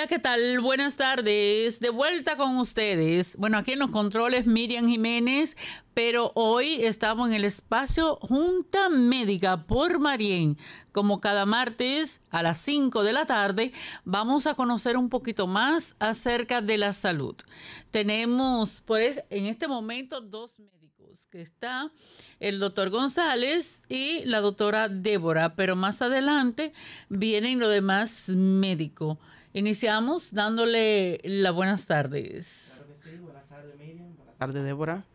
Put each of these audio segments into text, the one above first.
Hola, ¿qué tal? Buenas tardes. De vuelta con ustedes. Bueno, aquí en los controles Miriam Jiménez, pero hoy estamos en el espacio Junta Médica por Marién. Como cada martes a las 5 de la tarde, vamos a conocer un poquito más acerca de la salud. Tenemos, pues, en este momento dos médicos, que está el doctor González y la doctora Débora, pero más adelante vienen los demás médicos. Iniciamos dándole las buenas tardes. Claro que sí, buenas tardes Miriam, buenas tardes Débora,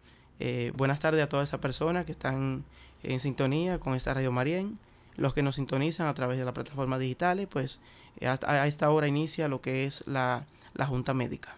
buenas tardes a todas esas personas que están en sintonía con esta Radio Marién, los que nos sintonizan a través de las plataformas digitales, pues a esta hora inicia lo que es la Junta Médica.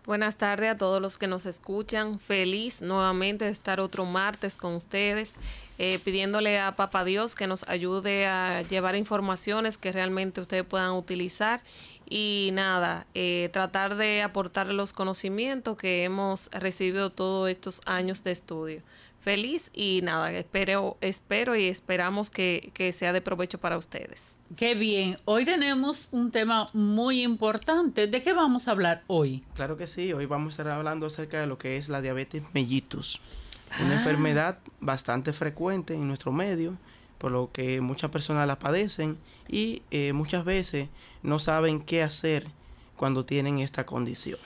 Buenas tardes a todos los que nos escuchan. Feliz nuevamente de estar otro martes con ustedes, pidiéndole a Papá Dios que nos ayude a llevar informaciones que realmente ustedes puedan utilizar y nada, tratar de aportar los conocimientos que hemos recibido todos estos años de estudio. Feliz y nada, espero y esperamos que sea de provecho para ustedes. Qué bien, hoy tenemos un tema muy importante. ¿De qué vamos a hablar hoy? Claro que sí, hoy vamos a estar hablando acerca de lo que es la diabetes mellitus, una enfermedad bastante frecuente en nuestro medio, por lo que muchas personas la padecen y muchas veces no saben qué hacer cuando tienen esta condición.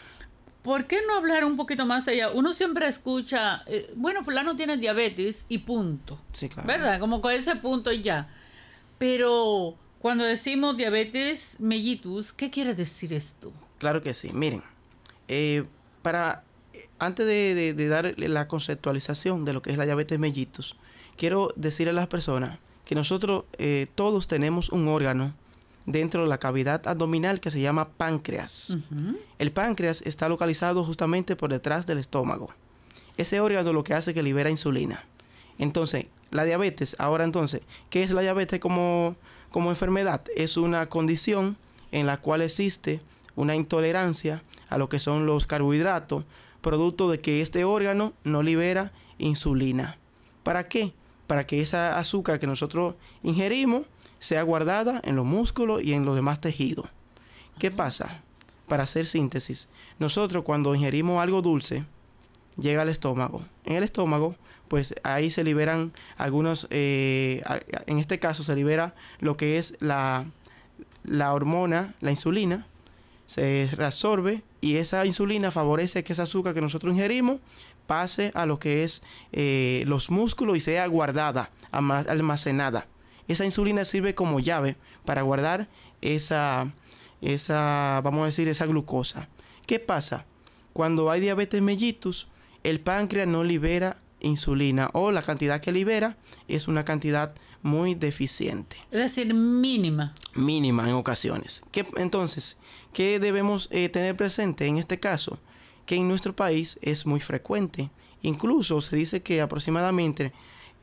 ¿Por qué no hablar un poquito más allá? Uno siempre escucha, bueno, fulano tiene diabetes y punto. Sí, claro. ¿Verdad? Como con ese punto y ya. Pero cuando decimos diabetes mellitus, ¿qué quiere decir esto? Claro que sí. Miren, antes de dar la conceptualización de lo que es la diabetes mellitus, quiero decirle a las personas que nosotros todos tenemos un órgano dentro de la cavidad abdominal que se llama páncreas. El páncreas está localizado justamente por detrás del estómago. Ese órgano lo que hace es que libera insulina. Entonces, la diabetes, ¿qué es la diabetes como enfermedad? Es una condición en la cual existe una intolerancia a lo que son los carbohidratos, producto de que este órgano no libera insulina. ¿Para qué? Para que esa azúcar que nosotros ingerimos sea guardada en los músculos y en los demás tejidos. ¿Qué pasa? Para hacer síntesis, nosotros cuando ingerimos algo dulce, llega al estómago. En el estómago, pues ahí se liberan algunos, en este caso se libera lo que es la hormona, la insulina, se reabsorbe y esa insulina favorece que ese azúcar que nosotros ingerimos pase a lo que es los músculos y sea guardada, almacenada. Esa insulina sirve como llave para guardar esa glucosa. ¿Qué pasa? Cuando hay diabetes mellitus, el páncreas no libera insulina o la cantidad que libera es una cantidad muy deficiente. Es decir, mínima. Mínima en ocasiones. Entonces, ¿qué debemos tener presente en este caso? Que en nuestro país es muy frecuente. Incluso se dice que aproximadamente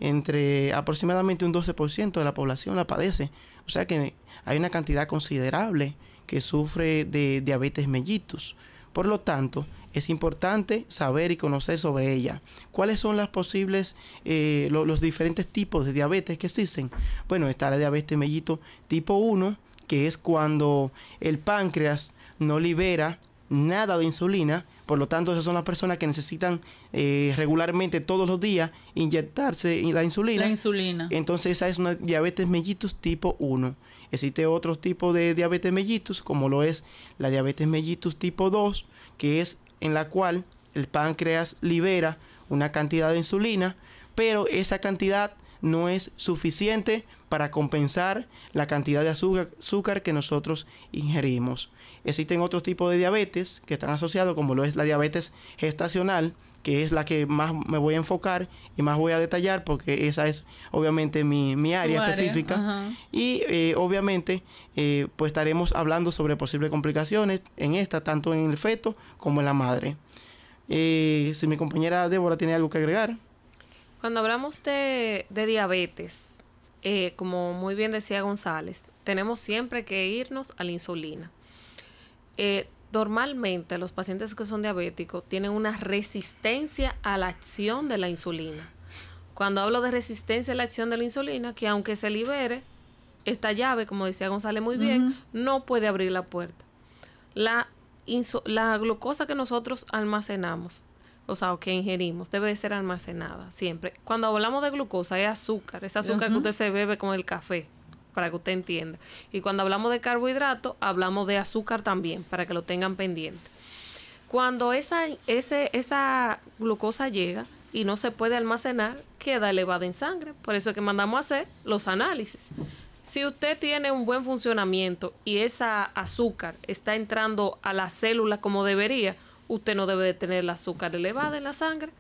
un 12% de la población la padece. O sea que hay una cantidad considerable que sufre de diabetes mellitus. Por lo tanto, es importante saber y conocer sobre ella. ¿Cuáles son las posibles, los diferentes tipos de diabetes que existen? Bueno, está la diabetes mellitus tipo 1, que es cuando el páncreas no libera nada de insulina. Por lo tanto, esas son las personas que necesitan regularmente todos los días inyectarse la insulina. La insulina. Entonces, esa es una diabetes mellitus tipo 1. Existe otro tipo de diabetes mellitus, como lo es la diabetes mellitus tipo 2, que es en la cual el páncreas libera una cantidad de insulina, pero esa cantidad no es suficiente para compensar la cantidad de azúcar que nosotros ingerimos. Existen otros tipos de diabetes que están asociados, como lo es la diabetes gestacional, que es la que más me voy a enfocar y más voy a detallar, porque esa es obviamente mi área específica. Y obviamente pues estaremos hablando sobre posibles complicaciones en esta, tanto en el feto como en la madre. Si mi compañera Débora tiene algo que agregar. Cuando hablamos de diabetes, como muy bien decía González, tenemos siempre que irnos a la insulina. Normalmente los pacientes que son diabéticos tienen una resistencia a la acción de la insulina. Cuando hablo de resistencia a la acción de la insulina, que aunque se libere, esta llave, como decía González muy bien, no puede abrir la puerta. la glucosa que nosotros almacenamos, o sea, o que ingerimos, debe de ser almacenada siempre. Cuando hablamos de glucosa es azúcar, ese azúcar que usted se bebe con el café, para que usted entienda. Y cuando hablamos de carbohidratos, hablamos de azúcar también, para que lo tengan pendiente. Cuando esa glucosa llega y no se puede almacenar, queda elevada en sangre. Por eso es que mandamos a hacer los análisis. Si usted tiene un buen funcionamiento y esa azúcar está entrando a la célula como debería, usted no debe de tener el azúcar elevada en la sangre.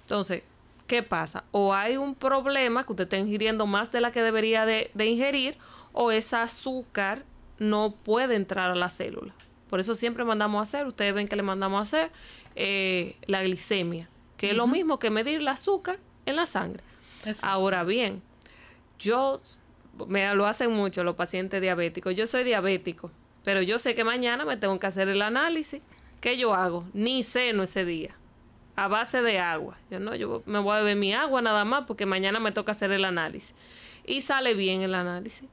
Entonces, ¿qué pasa? O hay un problema que usted está ingiriendo más de la que debería de ingerir, o esa azúcar no puede entrar a la célula. Por eso siempre mandamos a hacer, ustedes ven que le mandamos a hacer la glicemia, que es lo mismo que medir el azúcar en la sangre. Ahora bien, lo hacen mucho los pacientes diabéticos. Yo soy diabético, pero yo sé que mañana me tengo que hacer el análisis. ¿Qué yo hago? Ni ceno ese día, a base de agua. Yo me voy a beber mi agua nada más porque mañana me toca hacer el análisis. Y sale bien el análisis.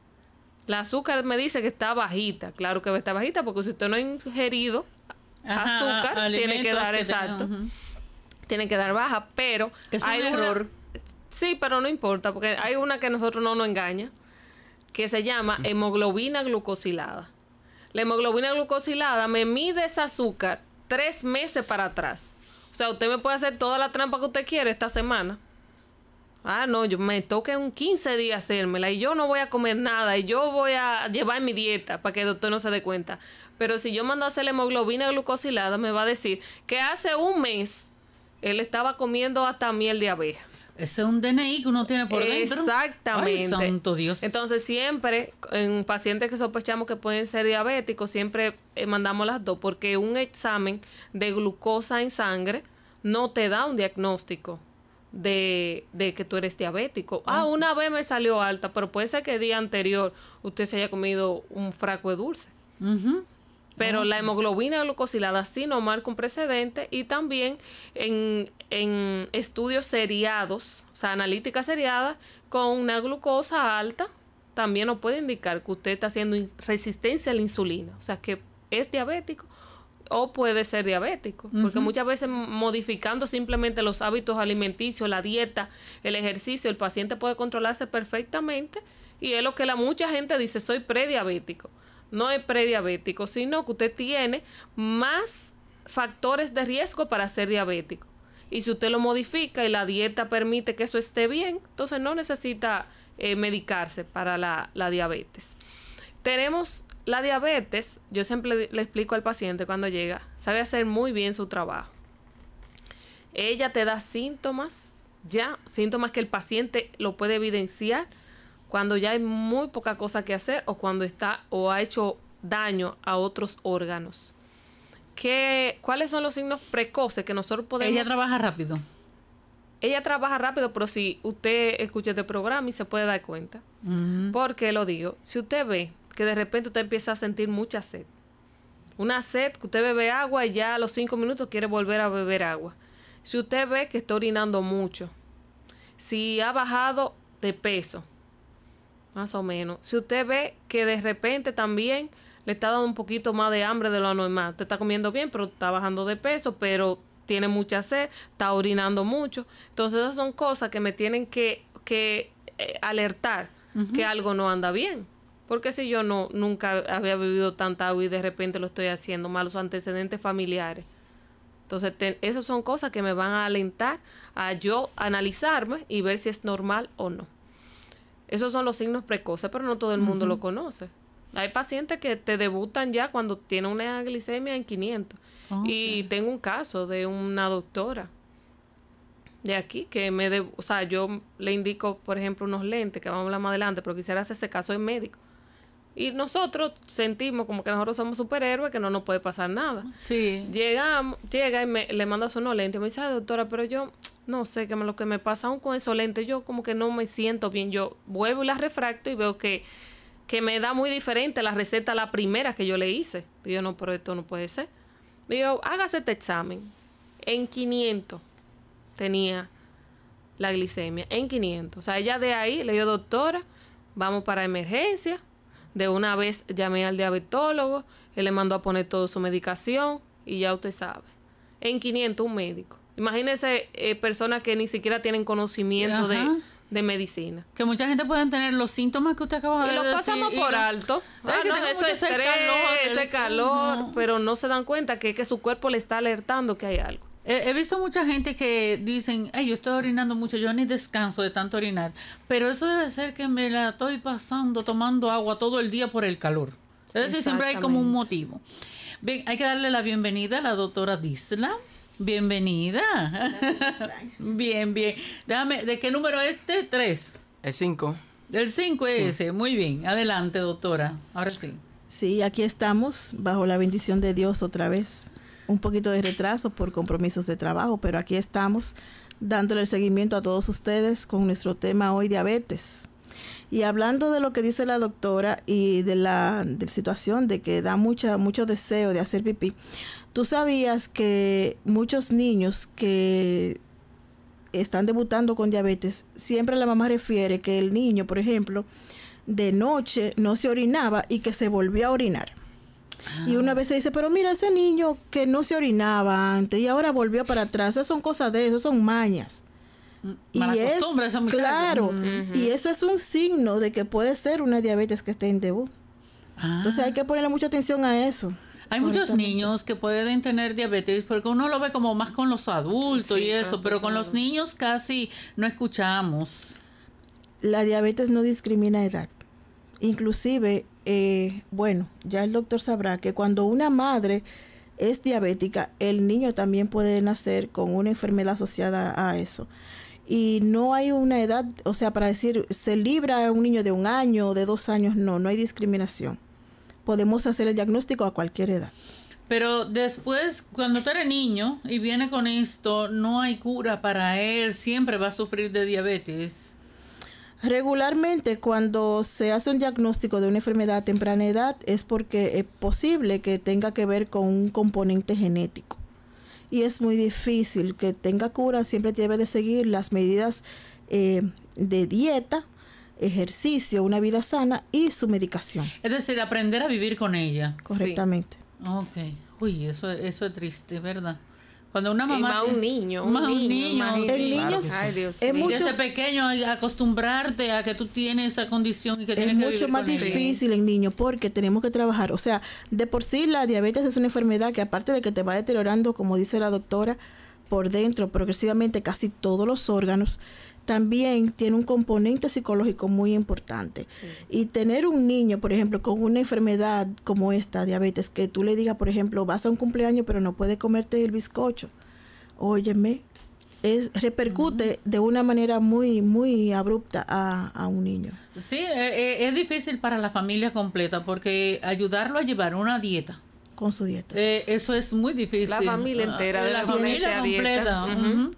La azúcar me dice que está bajita. Claro que está bajita porque si usted no ha ingerido azúcar, tiene que dar exacto. Tiene que dar baja, pero hay un error. Sí, pero no importa porque hay una que nosotros no nos engaña, que se llama hemoglobina glucosilada. La hemoglobina glucosilada me mide ese azúcar 3 meses para atrás. O sea, usted me puede hacer toda la trampa que usted quiere esta semana. No, yo me toca en 15 días hacérmela y yo no voy a comer nada y yo voy a llevar mi dieta para que el doctor no se dé cuenta. Pero si yo mando a hacer la hemoglobina glucosilada, me va a decir que hace un mes él estaba comiendo hasta miel de abeja. Ese es un DNI que uno tiene por dentro. Exactamente. Ay, santo Dios. Entonces siempre en pacientes que sospechamos que pueden ser diabéticos, siempre mandamos las dos, porque un examen de glucosa en sangre no te da un diagnóstico de que tú eres diabético. Una vez me salió alta, pero puede ser que el día anterior usted se haya comido un frasco de dulce. Pero la hemoglobina glucosilada sí no marca un precedente, y también en estudios seriados, o sea, analíticas seriadas, con una glucosa alta, también nos puede indicar que usted está haciendo resistencia a la insulina, o sea, que es diabético o puede ser diabético, porque muchas veces modificando simplemente los hábitos alimenticios, la dieta, el ejercicio, el paciente puede controlarse perfectamente, y es lo que mucha gente dice, soy prediabético. No es prediabético, sino que usted tiene más factores de riesgo para ser diabético. Y si usted lo modifica y la dieta permite que eso esté bien, entonces no necesita medicarse para la diabetes. Tenemos la diabetes, yo siempre le explico al paciente cuando llega, sabe hacer muy bien su trabajo. Ella te da síntomas que el paciente lo puede evidenciar cuando ya hay muy poca cosa que hacer o cuando está o ha hecho daño a otros órganos. ¿Cuáles son los signos precoces que nosotros podemos...? Ella trabaja rápido. Ella trabaja rápido, pero si usted escucha este programa y se puede dar cuenta. ¿Por qué lo digo? Si usted ve que de repente usted empieza a sentir mucha sed. Una sed que usted bebe agua y ya a los 5 minutos quiere volver a beber agua. Si usted ve que está orinando mucho. Si ha bajado de peso. Más o menos. Si usted ve que de repente también le está dando un poquito más de hambre de lo normal. Usted está comiendo bien, pero está bajando de peso, pero tiene mucha sed, está orinando mucho. Entonces esas son cosas que me tienen que alertar que algo no anda bien. Porque si yo nunca había bebido tanta agua y de repente lo estoy haciendo, malos antecedentes familiares. Entonces esas son cosas que me van a alentar a yo analizarme y ver si es normal o no. Esos son los signos precoces, pero no todo el mundo lo conoce. Hay pacientes que te debutan ya cuando tienen una glicemia en 500. Okay. Y tengo un caso de una doctora de aquí que yo le indico, por ejemplo, unos lentes que vamos a hablar más adelante, pero quisiera hacer ese caso en médico. Y nosotros sentimos como que nosotros somos superhéroes, que no nos puede pasar nada. Sí. Llega y le manda unos lentes. Me dice, doctora, pero yo no sé qué lo que me pasa aún con esos lentes. Yo como que no me siento bien. Yo vuelvo y las refracto y veo que me da muy diferente la receta a la primera que yo le hice. Y yo, no, pero esto no puede ser. Digo, hágase este examen. En 500 tenía la glicemia. En 500. O sea, ella de ahí le dijo, doctora, vamos para emergencia. de una vez llamé al diabetólogo, él le mandó a poner toda su medicación y ya usted sabe. En 500 un médico. Imagínense personas que ni siquiera tienen conocimiento de medicina. Que mucha gente puede tener los síntomas que usted acaba de decir. Y lo pasamos por alto. Eso es estrés, ese calor, pero no se dan cuenta que su cuerpo le está alertando que hay algo. He visto mucha gente que dicen, ay, yo estoy orinando mucho, yo ni descanso de tanto orinar. Pero eso debe ser que me la estoy pasando tomando agua todo el día por el calor. Es decir, siempre hay como un motivo. Bien, hay que darle la bienvenida a la doctora Disla. Bienvenida. Bien. Déjame, ¿de qué número es este? 3. El 5. El 5 es ese. Muy bien. Adelante, doctora. Ahora sí. Sí, aquí estamos bajo la bendición de Dios otra vez. Un poquito de retraso por compromisos de trabajo, pero aquí estamos dándole el seguimiento a todos ustedes con nuestro tema hoy, diabetes. Y hablando de lo que dice la doctora y de la situación de que da mucho deseo de hacer pipí, ¿tú sabías que muchos niños que están debutando con diabetes, siempre la mamá refiere que el niño, por ejemplo, de noche no se orinaba y que se volvió a orinar? Y una vez se dice, pero mira, ese niño que no se orinaba antes y ahora volvió para atrás, esas son cosas de eso, son mañas. Y es, claro, y eso es un signo de que puede ser una diabetes que esté en debut. Entonces hay que ponerle mucha atención a eso. Hay muchos niños que pueden tener diabetes porque uno lo ve como más con los adultos y eso, pero con los niños casi no escuchamos. La diabetes no discrimina edad. Inclusive, bueno, ya el doctor sabrá que cuando una madre es diabética, el niño también puede nacer con una enfermedad asociada a eso. Y no hay una edad, o sea, para decir, se libra a un niño de 1 año o de 2 años, no hay discriminación. Podemos hacer el diagnóstico a cualquier edad. Pero después, cuando tú eres niño y viene con esto, no hay cura para él, siempre va a sufrir de diabetes. Regularmente, cuando se hace un diagnóstico de una enfermedad a temprana edad, es porque es posible que tenga que ver con un componente genético. Y es muy difícil que tenga cura, siempre debe de seguir las medidas de dieta, ejercicio, una vida sana y su medicación. Es decir, aprender a vivir con ella. Correctamente. Sí. Ok. Uy, eso es triste, ¿verdad? Cuando una mamá... Y más un niño. El niño, ay, Dios es mío. mucho, desde pequeño acostumbrarte a que tú tienes esa condición y que tienes es que mucho vivir más con ella. difícil en niños porque tenemos que trabajar. O sea, de por sí la diabetes es una enfermedad que aparte de que te va deteriorando, como dice la doctora, por dentro progresivamente casi todos los órganos, también tiene un componente psicológico muy importante. Sí. Y tener un niño, por ejemplo, con una enfermedad como esta, diabetes, que tú le digas, por ejemplo, vas a un cumpleaños pero no puedes comerte el bizcocho, óyeme, repercute de una manera muy abrupta a un niño. Sí, es difícil para la familia completa porque ayudarlo a llevar una dieta. Con su dieta. Eso es muy difícil. La familia entera debe la familia completa.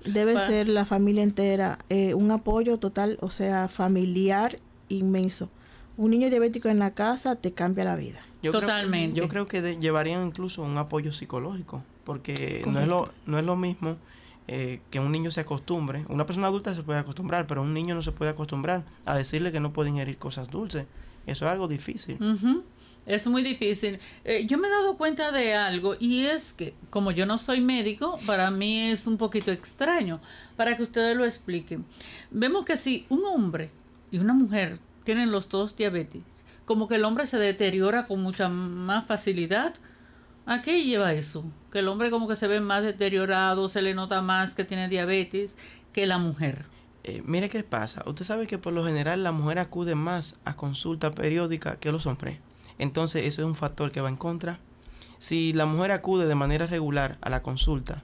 Debe ser la familia entera, un apoyo total, o sea, familiar inmenso. Un niño diabético en la casa te cambia la vida. Totalmente. Yo creo que llevarían incluso un apoyo psicológico, porque no es lo mismo que un niño se acostumbre. Una persona adulta se puede acostumbrar, pero un niño no se puede acostumbrar a decirle que no puede ingerir cosas dulces. Eso es algo difícil. Es muy difícil. Yo me he dado cuenta de algo y es que como yo no soy médico, para mí es un poquito extraño, para que ustedes lo expliquen. Vemos que si un hombre y una mujer tienen los dos diabetes, como que el hombre se deteriora con mucha más facilidad. ¿A qué lleva eso? Que el hombre como que se ve más deteriorado, se le nota más que tiene diabetes que la mujer. Mire qué pasa. Usted sabe que por lo general la mujer acude más a consulta periódica que los hombres. Entonces, ese es un factor que va en contra. Si la mujer acude de manera regular a la consulta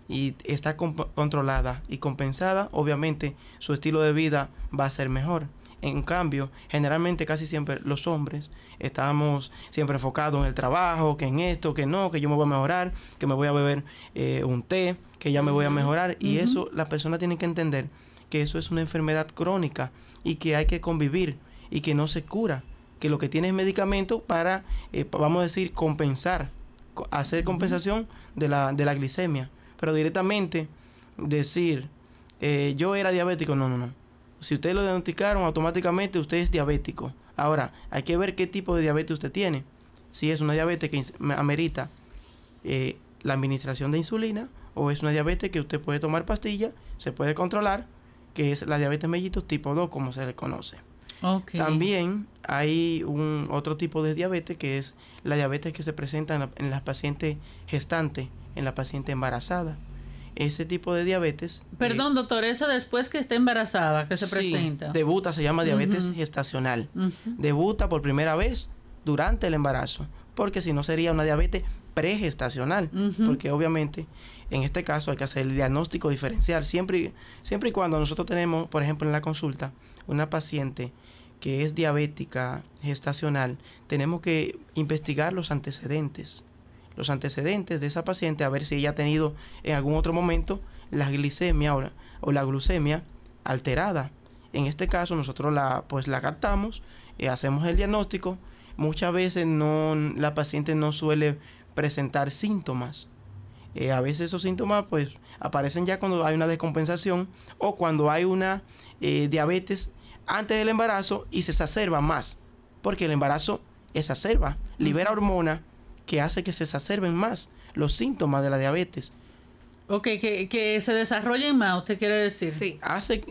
y está controlada y compensada, obviamente su estilo de vida va a ser mejor. En cambio, generalmente casi siempre los hombres estamos siempre enfocados en el trabajo, que en esto, que no, que yo me voy a mejorar, que me voy a beber un té, que ya me voy a mejorar. Y eso, las personas tienen que entender que eso es una enfermedad crónica y que hay que convivir y que no se cura. Que lo que tiene es medicamento para, vamos a decir, compensar, hacer compensación de la glicemia. Pero directamente decir, yo era diabético, no. Si usted lo diagnosticaron, automáticamente usted es diabético. Ahora, hay que ver qué tipo de diabetes usted tiene. Si es una diabetes que amerita la administración de insulina, o es una diabetes que usted puede tomar pastillas, se puede controlar, que es la diabetes mellitus tipo 2, como se le conoce. Okay. También hay otro tipo de diabetes, que es la diabetes que se presenta en las pacientes gestantes, en la paciente embarazada. Ese tipo de diabetes... Perdón, doctor, eso después que está embarazada, que se presenta. Debuta, se llama diabetes gestacional. Debuta por primera vez durante el embarazo, porque si no sería una diabetes pregestacional, porque obviamente en este caso hay que hacer el diagnóstico diferencial. Siempre y cuando nosotros tenemos, por ejemplo, en la consulta, una paciente que es diabética gestacional, tenemos que investigar los antecedentes de esa paciente, a ver si ella ha tenido en algún otro momento la glicemia o la glucemia alterada. En este caso nosotros la captamos, hacemos el diagnóstico. Muchas veces la paciente no suele presentar síntomas. A veces esos síntomas pues aparecen ya cuando hay una descompensación o cuando hay una diabetes antes del embarazo y se exacerba más, porque el embarazo exacerba, libera hormonas que hace que se exacerben más los síntomas de la diabetes. Ok, que se desarrollen más, ¿usted quiere decir? Sí. Hace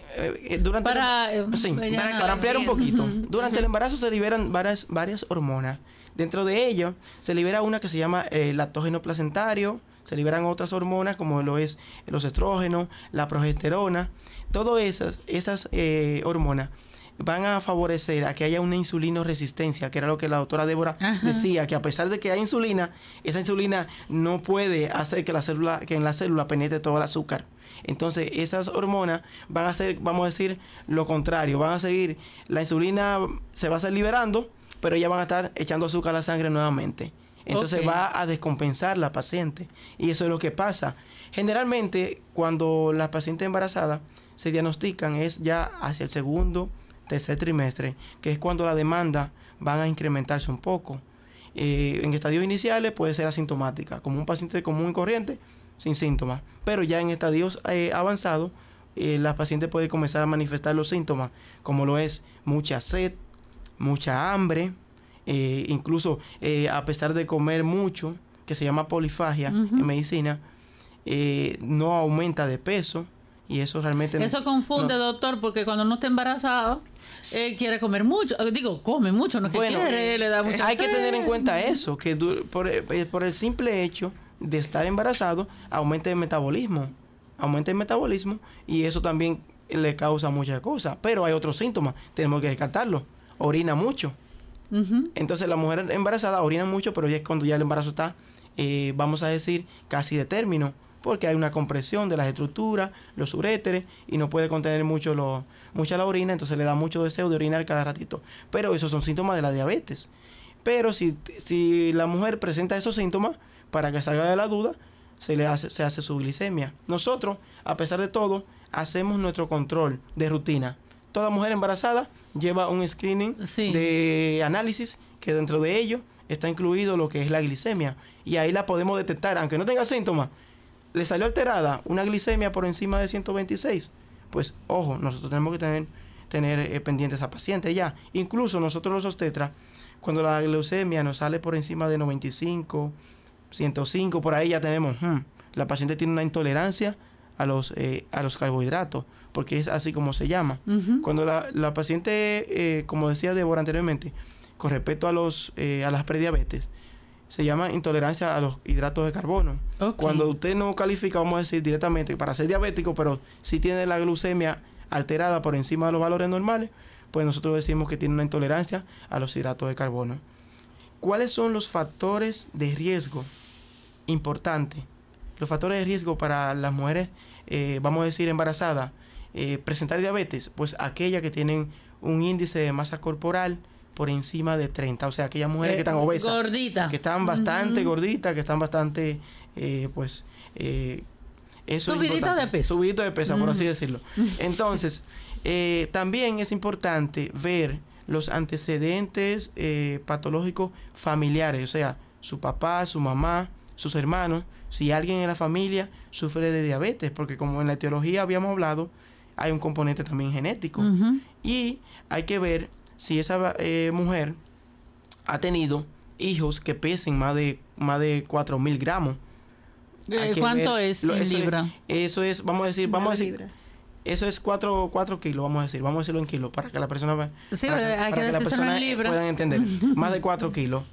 para ampliar un poquito. Durante el embarazo se liberan varias hormonas. Dentro de ello se libera una que se llama lactógeno placentario. Se liberan otras hormonas como lo es los estrógenos, la progesterona. Todas esas hormonas van a favorecer a que haya una insulinoresistencia, que era lo que la doctora Débora decía, que a pesar de que hay insulina, esa insulina no puede hacer que en la célula penetre todo el azúcar. Entonces esas hormonas van a hacer, vamos a decir, lo contrario, van a seguir, la insulina se va a estar liberando, pero ya van a estar echando azúcar a la sangre nuevamente. Entonces va a descompensar la paciente, y eso es lo que pasa. Generalmente cuando las pacientes embarazadas se diagnostican es ya hacia el segundo, tercer trimestre, que es cuando la demanda van a incrementarse un poco. En estadios iniciales puede ser asintomática, como un paciente común y corriente, sin síntomas. Pero ya en estadios avanzados, la paciente puede comenzar a manifestar los síntomas, como lo es mucha sed, mucha hambre, incluso a pesar de comer mucho, que se llama polifagia en medicina, no aumenta de peso. Y eso realmente... Eso confunde, doctor, porque cuando uno está embarazado, quiere comer mucho. Come mucho, no es que quiere, le da mucha hay que tener en cuenta eso, que por el simple hecho de estar embarazado, aumenta el metabolismo. Y eso también le causa muchas cosas. Pero hay otros síntomas, tenemos que descartarlo. Orina mucho. Entonces la mujer embarazada orina mucho, pero ya es cuando ya el embarazo está, vamos a decir, casi de término, porque hay una compresión de las estructuras, los uréteres, y no puede contener mucha la orina, entonces le da mucho deseo de orinar cada ratito. Pero esos son síntomas de la diabetes. Pero si la mujer presenta esos síntomas, para que salga de la duda, se hace su glicemia. Nosotros, a pesar de todo, hacemos nuestro control de rutina. Toda mujer embarazada lleva un screening de análisis, que dentro de ello está incluido lo que es la glicemia. Y ahí la podemos detectar, aunque no tenga síntomas. Le salió alterada una glicemia por encima de 126, pues ojo, nosotros tenemos que tener pendiente a esa paciente ya. Incluso nosotros los obstetras, cuando la glucemia nos sale por encima de 95, 105, por ahí ya tenemos, la paciente tiene una intolerancia a los carbohidratos, porque es así como se llama. Cuando la paciente, como decía Débora anteriormente, con respecto a las prediabetes, se llama intolerancia a los hidratos de carbono. Cuando usted no califica, vamos a decir directamente, para ser diabético, pero si tiene la glucemia alterada por encima de los valores normales, pues nosotros decimos que tiene una intolerancia a los hidratos de carbono. ¿Cuáles son los factores de riesgo importantes? Los factores de riesgo para las mujeres, vamos a decir embarazadas, presentar diabetes, pues aquellas que tienen un índice de masa corporal por encima de 30, o sea, aquellas mujeres que están obesas, gorditas, que están bastante gorditas, que están bastante, eso subidita de peso. Subidito de peso, por así decirlo. Entonces, también es importante ver los antecedentes patológicos familiares, o sea, su papá, su mamá, sus hermanos, si alguien en la familia sufre de diabetes, porque como en la etiología habíamos hablado, hay un componente también genético. Y hay que ver si esa mujer ha tenido hijos que pesen más de 4.000 gramos. ¿Cuánto es en libra? Eso es, vamos a decir, libras. Eso es 4 kilos, vamos a decirlo en kilos, para que la persona, sí, para que la persona puedan entender. Más de 4 kilos.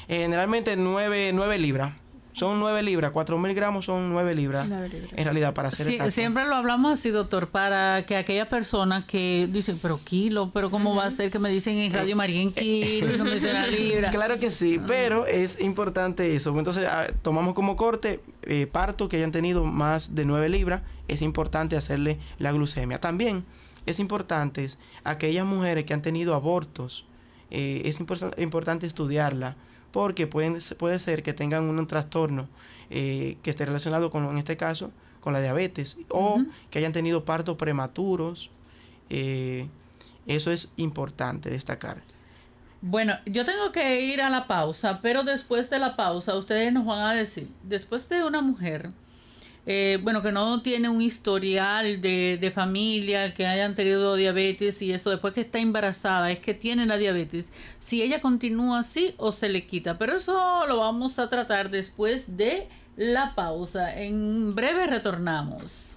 Generalmente 9 libras. Son 9 libras, 4.000 gramos son 9 libras. En realidad, para ser exacto. Siempre lo hablamos así, doctor, para que aquellas personas que dicen, pero kilo, pero ¿cómo va a ser que me dicen en Radio María en kilo, no me dicen la libra? Claro que sí, pero es importante eso. Entonces, tomamos como corte parto que hayan tenido más de 9 libras. Es importante hacerle la glucemia. También es importante aquellas mujeres que han tenido abortos. Es importante estudiarla, porque puede ser que tengan un trastorno que esté relacionado con, en este caso, con la diabetes, o que hayan tenido partos prematuros. Eso es importante destacar. Bueno, yo tengo que ir a la pausa, pero después de la pausa ustedes nos van a decir, después de una mujer, que no tiene un historial de familia, que hayan tenido diabetes y eso, después que está embarazada, es que tiene la diabetes, si ella continúa así o se le quita. Pero eso lo vamos a tratar después de la pausa. En breve retornamos.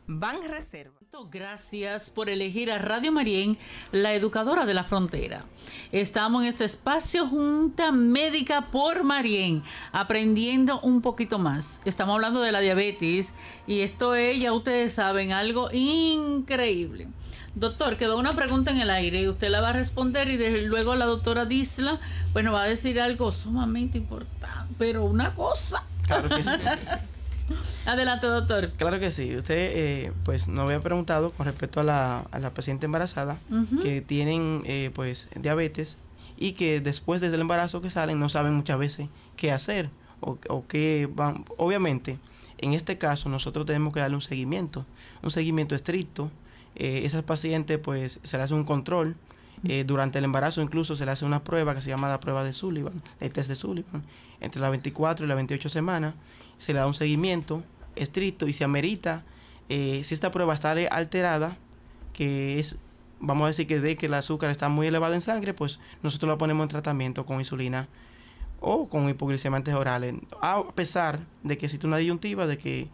Banreserva. Gracias por elegir a Radio Marién, la educadora de la frontera. Estamos en este espacio Junta Médica por Marién, aprendiendo un poquito más. Estamos hablando de la diabetes y esto es, ya ustedes saben, algo increíble. Doctor, quedó una pregunta en el aire y usted la va a responder y desde luego la doctora Disla, nos va a decir algo sumamente importante, pero una cosa. Claro que sí. Adelante, doctor. Claro que sí. Usted nos había preguntado con respecto a la paciente embarazada que tienen diabetes y que después del embarazo que salen no saben muchas veces qué hacer o qué van. Obviamente, en este caso nosotros tenemos que darle un seguimiento estricto. Esa paciente se le hace un control. Durante el embarazo incluso se le hace una prueba que se llama la prueba de Sullivan, el test de Sullivan, entre las 24 y las 28 semanas. Se le da un seguimiento estricto y se amerita, si esta prueba sale alterada, que es, vamos a decir que el azúcar está muy elevado en sangre, pues nosotros la ponemos en tratamiento con insulina o con hipoglicemiantes orales, a pesar de que existe una disyuntiva de que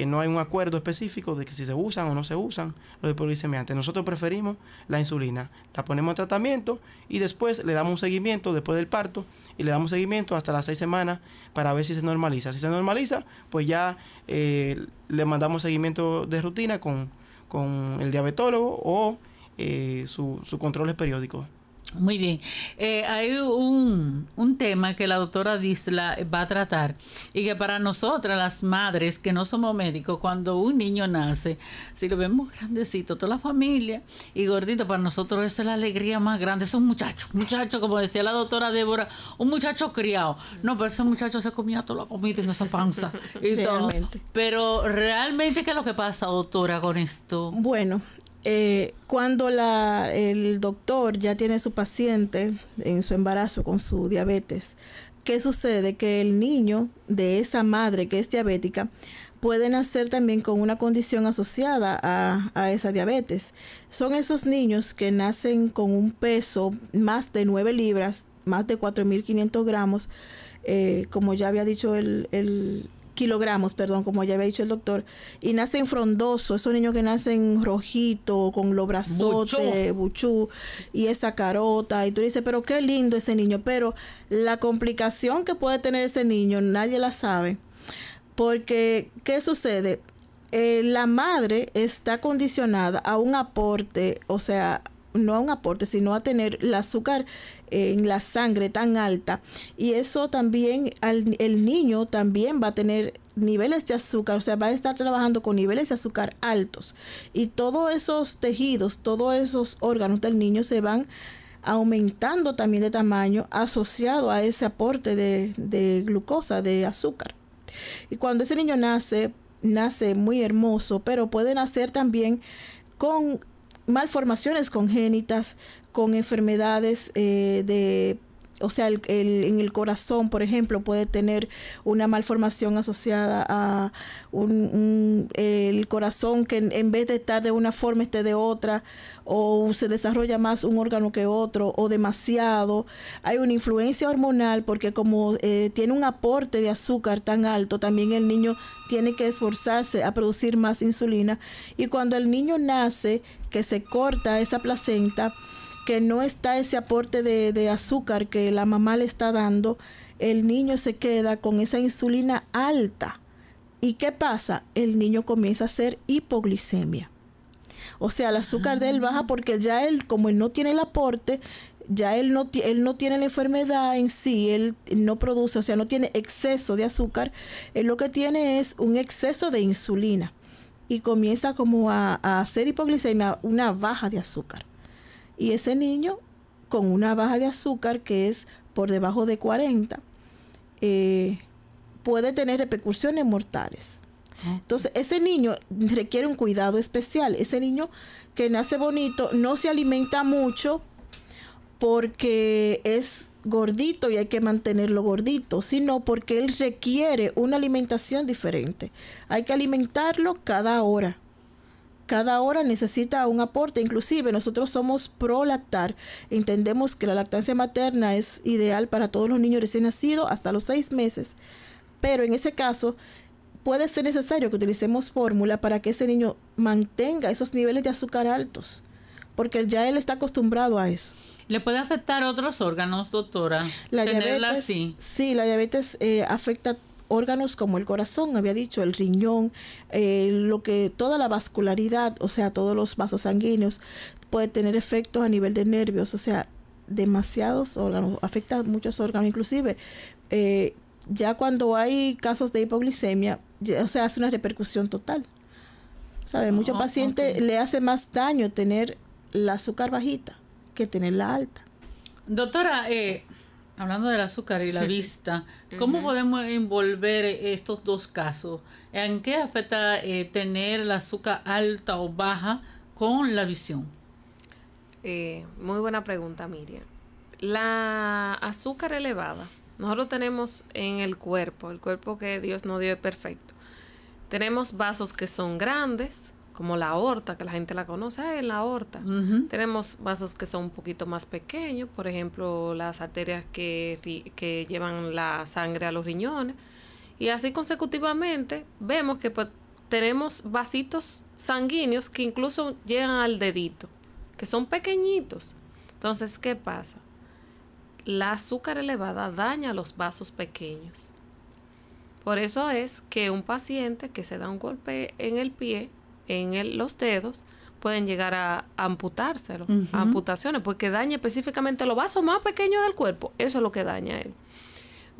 no hay un acuerdo específico de que si se usan o no se usan los hipoglicemiantes. Nosotros preferimos la insulina, la ponemos en tratamiento y después le damos un seguimiento después del parto y le damos seguimiento hasta las 6 semanas para ver si se normaliza. Si se normaliza, pues ya le mandamos seguimiento de rutina con el diabetólogo o sus controles periódicos. Muy bien. Hay un tema que la doctora Disla va a tratar y que para nosotras, las madres que no somos médicos, cuando un niño nace, si lo vemos grandecito, toda la familia y gordito, para nosotros esa es la alegría más grande. Es un muchacho, como decía la doctora Débora, un muchacho criado. No, pero ese muchacho se comía toda la comida en esa panza y todo. Pero realmente, ¿qué es lo que pasa, doctora, con esto? Bueno, cuando el doctor ya tiene su paciente en su embarazo con su diabetes, ¿qué sucede? Que el niño de esa madre que es diabética puede nacer también con una condición asociada a esa diabetes. Son esos niños que nacen con un peso más de 9 libras, más de 4.500 gramos, como ya había dicho kilogramos, perdón, como ya había dicho el doctor, y nacen frondosos, esos niños que nacen rojitos, con los brazotes, buchú, y esa carota, y tú dices, pero qué lindo ese niño, pero la complicación que puede tener ese niño, nadie la sabe, porque, ¿qué sucede? La madre está condicionada a un aporte, o sea, no a un aporte, sino a tener el azúcar en la sangre tan alta, y eso también el niño también va a tener niveles de azúcar, o sea, va a estar trabajando con niveles de azúcar altos, y todos esos tejidos, todos esos órganos del niño se van aumentando también de tamaño asociado a ese aporte de glucosa, de azúcar. Y cuando ese niño nace muy hermoso, pero puede nacer también con malformaciones congénitas, con enfermedades de o sea, en el corazón, por ejemplo, puede tener una malformación asociada a el corazón que en vez de estar de una forma esté de otra, o se desarrolla más un órgano que otro, o demasiado. Hay una influencia hormonal porque como tiene un aporte de azúcar tan alto, también el niño tiene que esforzarse a producir más insulina. Y cuando el niño nace, que se corta esa placenta, que no está ese aporte de azúcar que la mamá le está dando, el niño se queda con esa insulina alta. ¿Y qué pasa? El niño comienza a hacer hipoglicemia. O sea, el azúcar de él baja porque ya él, como él no tiene el aporte, ya él no tiene la enfermedad en sí, él no produce, o sea, no tiene exceso de azúcar, él lo que tiene es un exceso de insulina y comienza como a hacer hipoglicemia, una baja de azúcar. Y ese niño con una baja de azúcar que es por debajo de 40 puede tener repercusiones mortales. Entonces, ese niño requiere un cuidado especial. Ese niño que nace bonito no se alimenta mucho porque es gordito y hay que mantenerlo gordito, sino porque él requiere una alimentación diferente. Hay que alimentarlo cada hora. Cada hora necesita un aporte. Inclusive nosotros somos pro lactar. Entendemos que la lactancia materna es ideal para todos los niños recién nacidos hasta los 6 meses. Pero en ese caso puede ser necesario que utilicemos fórmula para que ese niño mantenga esos niveles de azúcar altos, porque ya él está acostumbrado a eso. ¿Le puede afectar otros órganos, doctora? La tenerla diabetes, así. Sí, la diabetes afecta órganos como el corazón, había dicho, el riñón, toda la vascularidad, o sea, todos los vasos sanguíneos, puede tener efectos a nivel de nervios, o sea, demasiados órganos, afecta a muchos órganos, inclusive ya cuando hay casos de hipoglicemia, o sea, hace una repercusión total. ¿Sabe? Muchos pacientes le hace más daño tener la azúcar bajita que tenerla alta. Doctora, hablando del azúcar y la vista, ¿cómo podemos envolver estos dos casos? ¿En qué afecta tener el azúcar alta o baja con la visión? Muy buena pregunta, Miriam. La azúcar elevada, nosotros tenemos en el cuerpo que Dios nos dio es perfecto. Tenemos vasos que son grandes, como la aorta, que la gente la conoce, la aorta. Tenemos vasos que son un poquito más pequeños, por ejemplo, las arterias que llevan la sangre a los riñones. Y así consecutivamente vemos que pues, tenemos vasitos sanguíneos que incluso llegan al dedito, que son pequeñitos. Entonces, ¿qué pasa? La azúcar elevada daña los vasos pequeños. Por eso es que un paciente que se da un golpe en el pie, los dedos, pueden llegar a amputárselo, a amputaciones, porque daña específicamente los vasos más pequeños del cuerpo. Eso es lo que daña a él.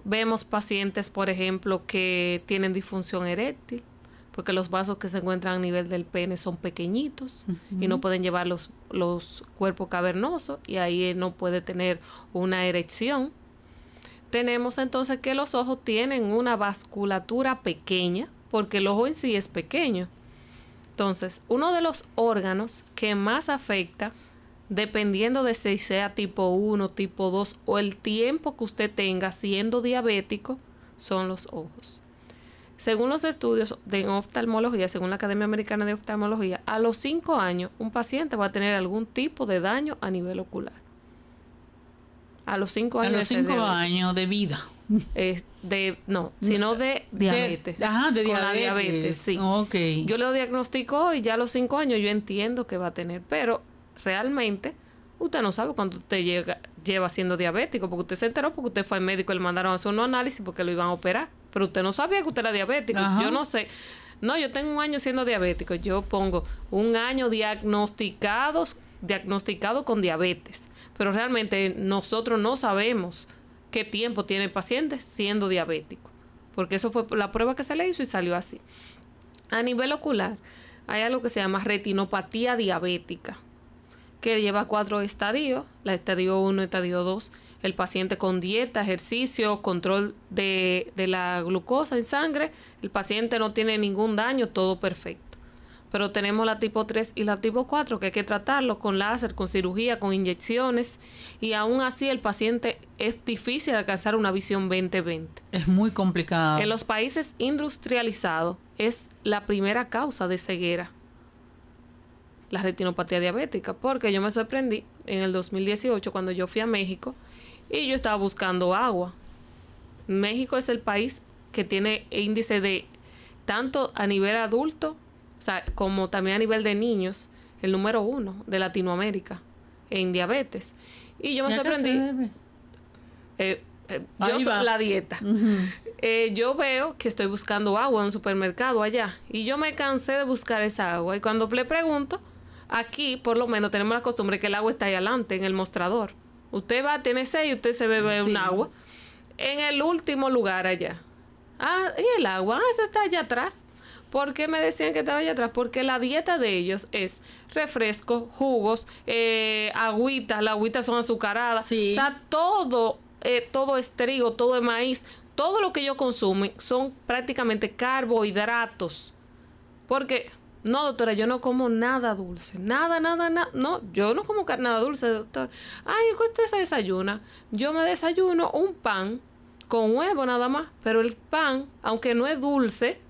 Vemos pacientes, por ejemplo, que tienen disfunción eréctil, porque los vasos que se encuentran a nivel del pene son pequeñitos y no pueden llevar los cuerpos cavernosos, y ahí él no puede tener una erección. Tenemos entonces que los ojos tienen una vasculatura pequeña, porque el ojo en sí es pequeño. Entonces, uno de los órganos que más afecta, dependiendo de si sea tipo 1, tipo 2 o el tiempo que usted tenga siendo diabético, son los ojos. Según los estudios de oftalmología, según la Academia Americana de Oftalmología, a los 5 años un paciente va a tener algún tipo de daño a nivel ocular. A los 5 años. A los 5 años de vida. Sino de diabetes. De diabetes, sí. Okay. Yo lo diagnostico y ya a los 5 años yo entiendo que va a tener, pero realmente usted no sabe cuánto usted lleva siendo diabético, porque usted se enteró porque usted fue al médico y le mandaron a hacer unos análisis porque lo iban a operar, pero usted no sabía que usted era diabético. Yo no sé. No, yo tengo 1 año siendo diabético. Yo pongo 1 año diagnosticado con diabetes, pero realmente nosotros no sabemos qué tiempo tiene el paciente siendo diabético, porque eso fue la prueba que se le hizo y salió así. A nivel ocular, hay algo que se llama retinopatía diabética, que lleva 4 estadios, la estadio 1, estadio 2, el paciente con dieta, ejercicio, control de la glucosa en sangre, el paciente no tiene ningún daño, todo perfecto. pero tenemos la tipo 3 y la tipo 4 que hay que tratarlo con láser, con cirugía, con inyecciones, y aún así el paciente es difícil alcanzar una visión 20/20. Es muy complicado. En los países industrializados es la primera causa de ceguera, la retinopatía diabética, porque yo me sorprendí en el 2018 cuando yo fui a México y yo estaba buscando agua. México es el país que tiene índice de, tanto a nivel adulto, o sea, como también a nivel de niños, el número 1 de Latinoamérica en diabetes. Y yo me sorprendí. La dieta. Yo veo que estoy buscando agua en un supermercado allá y yo me cansé de buscar esa agua. Y cuando le pregunto, aquí por lo menos tenemos la costumbre que el agua está ahí adelante en el mostrador. Usted va, tiene sed y usted se bebe un agua. En el último lugar allá. Ah, ¿y el agua? Ah, eso está allá atrás. ¿Por qué me decían que estaba allá atrás? Porque la dieta de ellos es refresco, jugos, agüita. Las agüitas son azucaradas. Sí. O sea, todo es trigo, todo es maíz. Todo lo que ellos consumen son prácticamente carbohidratos. Porque, no, doctora, yo no como nada dulce. Nada. No, yo no como nada dulce, doctor. Ay, ¿qué usted se desayuna? Yo me desayuno un pan con huevo nada más. Pero el pan, aunque no es dulce,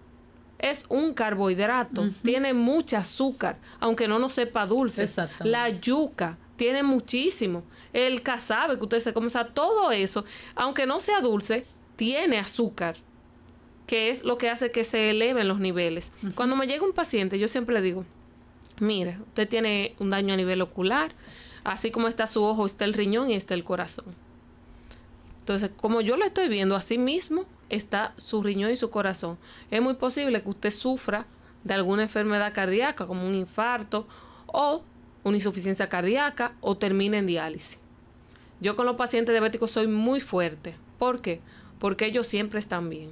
es un carbohidrato. Tiene mucha azúcar, aunque no nos sepa dulce. Exactamente. La yuca tiene muchísimo. El casabe que usted se come, o sea, todo eso, aunque no sea dulce, tiene azúcar, que es lo que hace que se eleven los niveles. Cuando me llega un paciente, yo siempre le digo, mire, usted tiene un daño a nivel ocular, así como está su ojo, está el riñón y está el corazón. Entonces, como yo lo estoy viendo, así mismo está su riñón y su corazón. Es muy posible que usted sufra de alguna enfermedad cardíaca, como un infarto o una insuficiencia cardíaca, o termine en diálisis. Yo con los pacientes diabéticos soy muy fuerte. ¿Por qué? Porque ellos siempre están bien.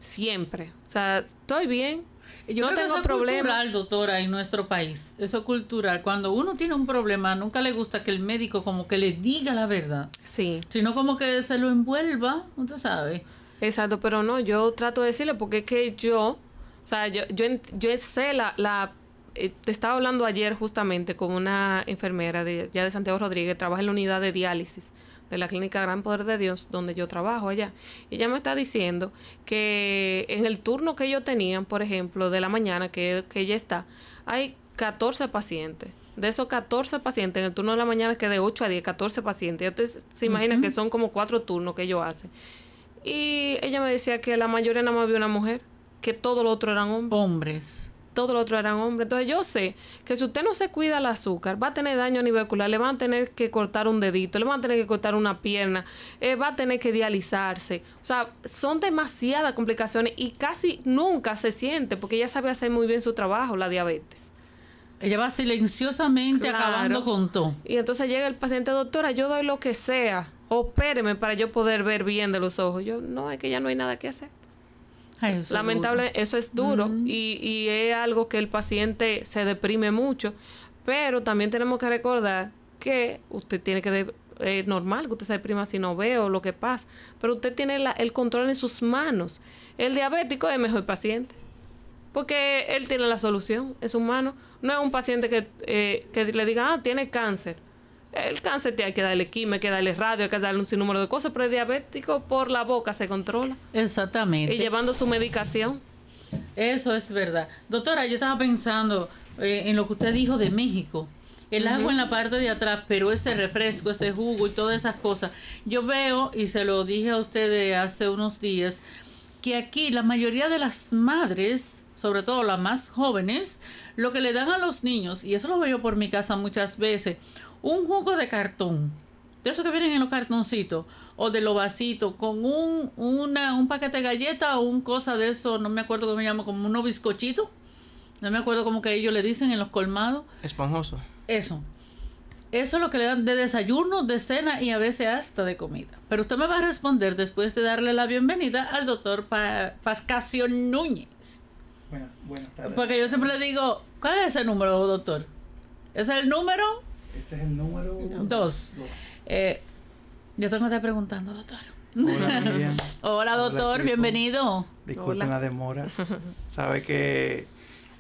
Siempre. O sea, estoy bien. Yo no creo tengo que eso problema. Es cultural, doctora, en nuestro país. Eso es cultural. Cuando uno tiene un problema, nunca le gusta que el médico como que le diga la verdad. Sí. Sino como que se lo envuelva, usted sabe. Exacto, pero no, yo trato de decirle porque es que yo sé te estaba hablando ayer justamente con una enfermera de Santiago Rodríguez, trabaja en la unidad de diálisis de la clínica Gran Poder de Dios, donde yo trabajo allá. Y ella me está diciendo que en el turno que ellos tenían, por ejemplo, de la mañana, que ella está, hay 14 pacientes. De esos 14 pacientes, en el turno de la mañana, que de 8 a 10, 14 pacientes. Entonces, se imaginan que son como 4 turnos que ellos hacen. Y ella me decía que la mayoría nada más vio una mujer, que todo lo otro eran hombres. Hombres. Todo lo otro eran hombres. Entonces yo sé que si usted no se cuida el azúcar, va a tener daño a nivel ocular, le van a tener que cortar un dedito, le van a tener que cortar una pierna, va a tener que dializarse. O sea, son demasiadas complicaciones y casi nunca se siente porque ella sabe hacer muy bien su trabajo, la diabetes. Ella va silenciosamente acabando con todo. Y entonces llega el paciente, doctora, yo doy lo que sea, opéreme para yo poder ver bien de los ojos. Yo, no, es que ya no hay nada que hacer. Ay, Lamentable, eso es duro y es algo que el paciente se deprime mucho, pero también tenemos que recordar que usted tiene que, normal que usted se deprima si no ve o lo que pasa, pero usted tiene el control en sus manos. El diabético es el mejor paciente, porque él tiene la solución en sus manos. No es un paciente que le diga, tiene cáncer. El cáncer hay que darle quimio, hay que darle radio, hay que darle un sinnúmero de cosas, pero el diabético por la boca se controla. Exactamente. Y llevando su medicación. Eso es verdad. Doctora, yo estaba pensando en lo que usted dijo de México. El agua en la parte de atrás, pero ese refresco, ese jugo y todas esas cosas. Yo veo, y se lo dije a ustedes hace unos días, que aquí la mayoría de las madres, sobre todo las más jóvenes, lo que le dan a los niños, y eso lo veo por mi casa muchas veces, un jugo de cartón, de esos que vienen en los cartoncitos, o de los vasitos, con un paquete de galletas o un cosa de eso, no me acuerdo cómo se llama, como unos bizcochitos, no me acuerdo cómo que ellos le dicen en los colmados. Esponjoso. Eso es lo que le dan de desayuno, de cena y a veces hasta de comida. Pero usted me va a responder después de darle la bienvenida al doctor Pascasio Núñez. Buenas tardes. Porque yo siempre le digo, ¿cuál es ese número, doctor? ¿Ese es el número? Este es el número 2. Yo tengo que estar preguntando, doctor. Hola, Miriam. Hola, doctor, Hola, bienvenido. Disculpen Hola. la demora. Sabe que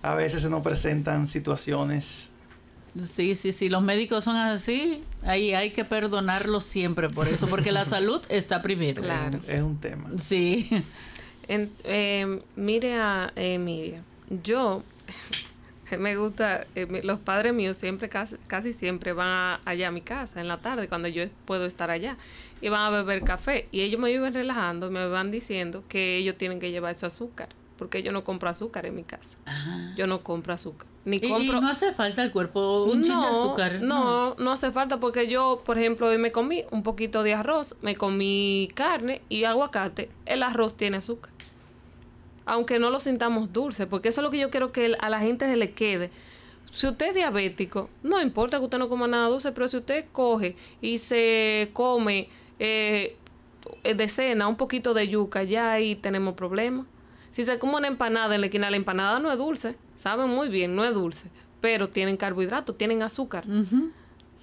A veces se nos presentan situaciones. Sí, los médicos son así, ahí hay que perdonarlos siempre por eso, porque la salud está primero. Claro. Es un tema. Sí. Miriam, yo me gusta, los padres míos siempre, casi siempre van allá a mi casa en la tarde cuando yo puedo estar allá y van a beber café y ellos me viven relajando y me van diciendo que ellos tienen que llevar su azúcar porque yo no compro azúcar en mi casa. Yo no compro azúcar. Ni compro... ¿Y no hace falta al cuerpo un chin de azúcar? No hace falta porque yo, por ejemplo, hoy me comí un poquito de arroz, me comí carne y aguacate. El arroz tiene azúcar. Aunque no lo sintamos dulce, porque eso es lo que yo quiero que a la gente se le quede. Si usted es diabético, no importa que usted no coma nada dulce, pero si usted coge y se come de cena un poquito de yuca, ya ahí tenemos problemas. Si se come una empanada en la esquina, la empanada no es dulce, saben muy bien, no es dulce, pero tienen carbohidratos, tienen azúcar.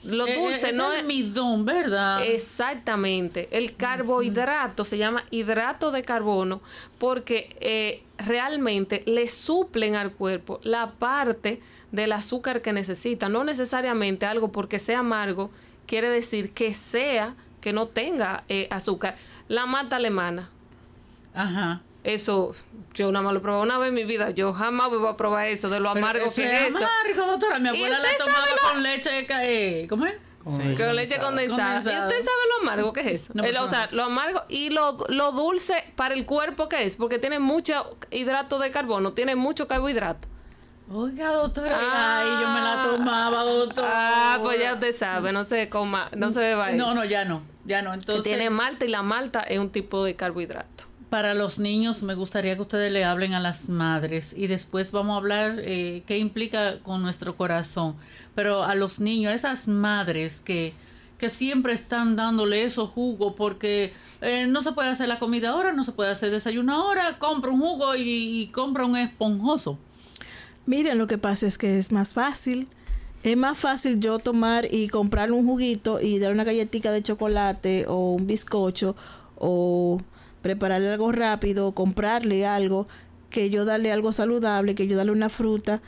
Lo dulce no es almidón, ¿verdad? Exactamente. El carbohidrato se llama hidrato de carbono porque realmente le suplen al cuerpo la parte del azúcar que necesita. No necesariamente algo porque sea amargo quiere decir que no tenga azúcar. La malta alemana. Ajá. Eso, yo nada más lo probé una vez en mi vida. Yo jamás voy a probar eso, de lo amargo que es eso. Amargo, doctora. Mi abuela la tomaba con leche, ¿cómo es? Sí. Con leche condensada. ¿Y usted sabe lo amargo que es eso? No, o sea, lo amargo y lo dulce para el cuerpo que es, porque tiene mucho hidrato de carbono, tiene mucho carbohidrato. Oiga, doctora, ay, yo me la tomaba, doctora. Pues ya usted sabe, no se coma, no se beba eso. No, ya no. Entonces, tiene malta y la malta es un tipo de carbohidrato. Para los niños me gustaría que ustedes le hablen a las madres y después vamos a hablar qué implica con nuestro corazón. Pero a los niños, esas madres que siempre están dándole esos jugos porque no se puede hacer la comida ahora, no se puede hacer desayuno ahora, compra un jugo y compra un esponjoso. Miren, lo que pasa es que es más fácil. Es más fácil yo tomar y comprar un juguito y dar una galletita de chocolate o un bizcocho o prepararle algo rápido, comprarle algo, que yo darle algo saludable, que yo darle una fruta.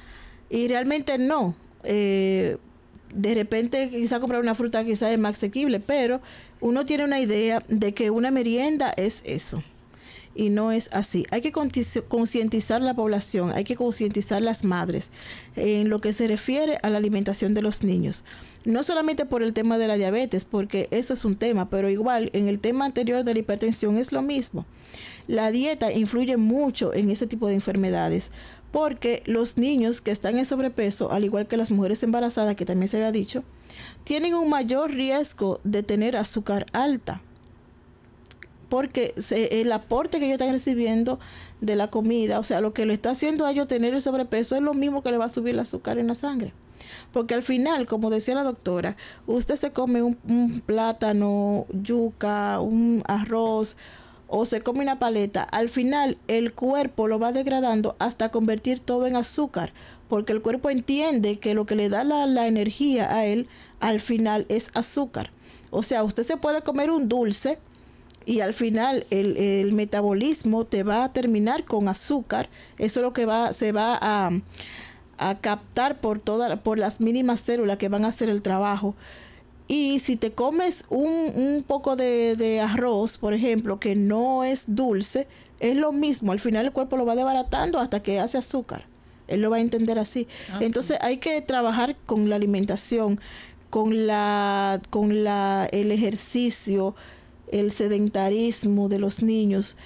Y realmente no. De repente quizá comprar una fruta quizá es más asequible, pero uno tiene una idea de que una merienda es eso. Y no es así. Hay que concientizar la población, hay que concientizar las madres en lo que se refiere a la alimentación de los niños. No solamente por el tema de la diabetes, porque eso es un tema, pero igual en el tema anterior de la hipertensión es lo mismo. La dieta influye mucho en ese tipo de enfermedades, porque los niños que están en sobrepeso, al igual que las mujeres embarazadas, que también se había dicho, tienen un mayor riesgo de tener azúcar alta. Porque el aporte que ellos están recibiendo de la comida, o sea, lo que le está haciendo a ellos tener el sobrepeso es lo mismo que le va a subir el azúcar en la sangre. Porque al final, como decía la doctora, usted se come un plátano, yuca, un arroz o se come una paleta, al final el cuerpo lo va degradando hasta convertir todo en azúcar, porque el cuerpo entiende que lo que le da la energía a él al final es azúcar. O sea, usted se puede comer un dulce y al final el metabolismo te va a terminar con azúcar. Eso es lo que se va a captar por las mínimas células que van a hacer el trabajo. Y si te comes un poco de arroz, por ejemplo, que no es dulce, es lo mismo. Al final el cuerpo lo va desbaratando hasta que hace azúcar. Él lo va a entender así. Okay. Entonces hay que trabajar con la alimentación, con el ejercicio, el sedentarismo de los niños,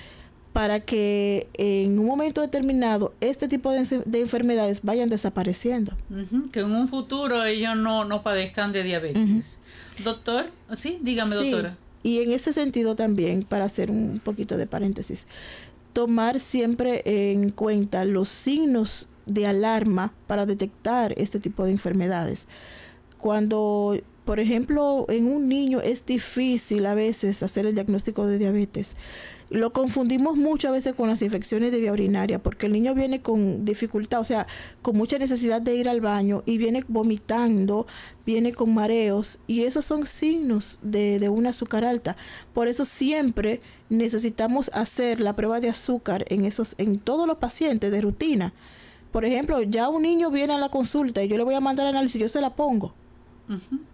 para que en un momento determinado este tipo de enfermedades vayan desapareciendo. Que en un futuro ellos no padezcan de diabetes. Doctor, sí, dígame, doctora. Y en ese sentido también, para hacer un poquito de paréntesis, tomar siempre en cuenta los signos de alarma para detectar este tipo de enfermedades. Cuando, por ejemplo, en un niño es difícil a veces hacer el diagnóstico de diabetes. Lo confundimos mucho a veces con las infecciones de vía urinaria, porque el niño viene con dificultad, o sea, con mucha necesidad de ir al baño y viene vomitando, viene con mareos, y esos son signos de una azúcar alta. Por eso siempre necesitamos hacer la prueba de azúcar en todos los pacientes de rutina, Por ejemplo, ya un niño viene a la consulta y yo le voy a mandar análisis, yo se la pongo.